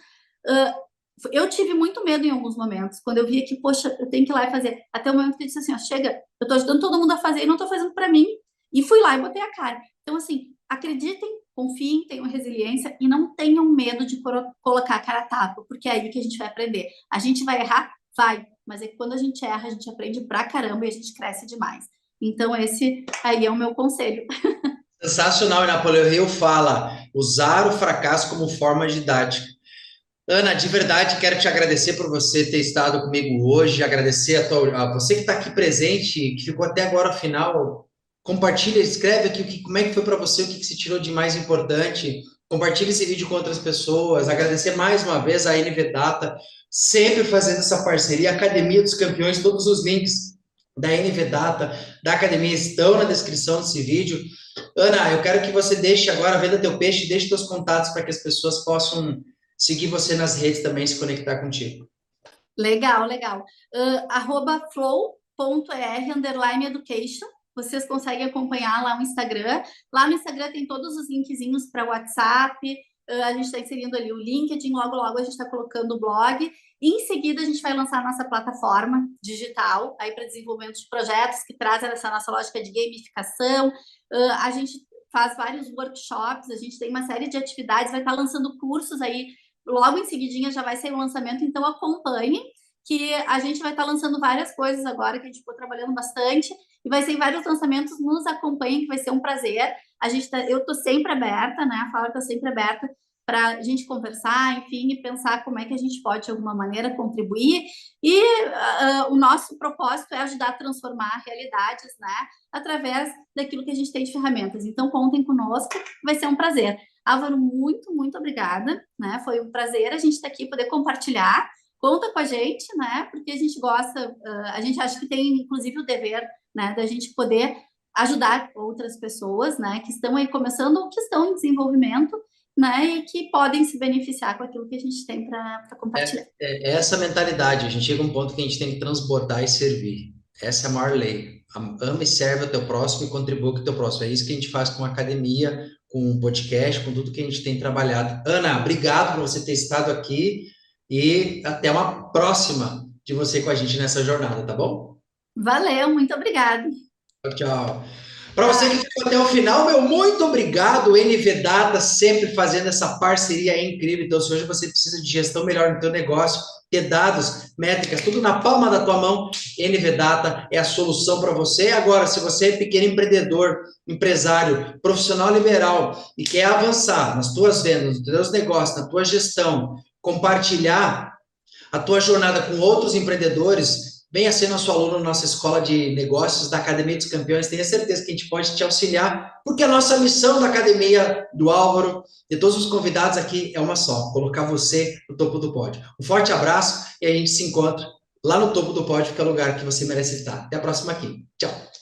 Eu tive muito medo em alguns momentos, quando eu via que, poxa, eu tenho que ir lá e fazer. Até o momento que eu disse assim, ó, chega, eu tô ajudando todo mundo a fazer e não tô fazendo para mim. E fui lá e botei a cara. Então, assim, acreditem, confiem, tenham resiliência e não tenham medo de colocar a cara a tapa, porque é aí que a gente vai aprender. A gente vai errar? Vai. Mas é que quando a gente erra, a gente aprende pra caramba e a gente cresce demais. Então, esse aí é o meu conselho. Sensacional, e Napoleão Hill fala, usar o fracasso como forma didática. Ana, de verdade, quero te agradecer por você ter estado comigo hoje, agradecer a você que está aqui presente, que ficou até agora ao final. Compartilha, escreve aqui como é que foi para você, o que você tirou de mais importante. Compartilhe esse vídeo com outras pessoas. Agradecer mais uma vez a NV Data, sempre fazendo essa parceria. Academia dos Campeões, todos os links da NV Data, da academia estão na descrição desse vídeo. Ana, eu quero que você deixe agora, venda teu peixe, deixe teus contatos para que as pessoas possam seguir você nas redes também, se conectar contigo. Legal, legal. @flow.er_education. Vocês conseguem acompanhar lá no Instagram. Lá no Instagram tem todos os linkzinhos para WhatsApp. A gente está inserindo ali o LinkedIn. Logo, logo a gente está colocando o blog. E em seguida, a gente vai lançar a nossa plataforma digital aí para desenvolvimento de projetos que trazem essa nossa lógica de gamificação. A gente faz vários workshops, a gente tem uma série de atividades, vai estar lançando cursos aí. Logo em seguidinha já vai ser o lançamento, então acompanhe, que a gente vai estar lançando várias coisas agora, que a gente ficou trabalhando bastante, e vai ser vários lançamentos, nos acompanhem, que vai ser um prazer. Eu estou sempre aberta, né? A Fala está sempre aberta para a gente conversar, enfim, e pensar como é que a gente pode, de alguma maneira, contribuir. E o nosso propósito é ajudar a transformar realidades, né? Através daquilo que a gente tem de ferramentas. Então, contem conosco, vai ser um prazer. Álvaro, muito, muito obrigada, né? Foi um prazer a gente estar aqui, poder compartilhar. Conta com a gente, né? Porque a gente gosta, a gente acha que tem, inclusive, o dever, né, da gente poder ajudar outras pessoas, né, que estão aí começando ou que estão em desenvolvimento, né, e que podem se beneficiar com aquilo que a gente tem para compartilhar. É essa mentalidade, a gente chega a um ponto que a gente tem que transbordar e servir. Essa é a maior lei. Ama e serve o teu próximo e contribua com o teu próximo. É isso que a gente faz com a academia, com o podcast, com tudo que a gente tem trabalhado. Ana, obrigado por você ter estado aqui e até uma próxima de você com a gente nessa jornada, tá bom? Valeu, muito obrigada. Tchau, tchau. Para você que ficou até o final, meu muito obrigado, NV Data, sempre fazendo essa parceria incrível. Então, se hoje você precisa de gestão melhor no teu negócio, ter dados, métricas, tudo na palma da tua mão, NV Data é a solução para você. Agora, se você é pequeno empreendedor, empresário, profissional liberal e quer avançar nas tuas vendas, nos teus negócios, na tua gestão, compartilhar a tua jornada com outros empreendedores, venha ser nosso aluno na nossa escola de negócios da Academia dos Campeões. Tenha certeza que a gente pode te auxiliar, porque a nossa missão da Academia do Álvaro, de todos os convidados aqui, é uma só: colocar você no topo do pódio. Um forte abraço e a gente se encontra lá no topo do pódio, que é o lugar que você merece estar. Até a próxima aqui. Tchau.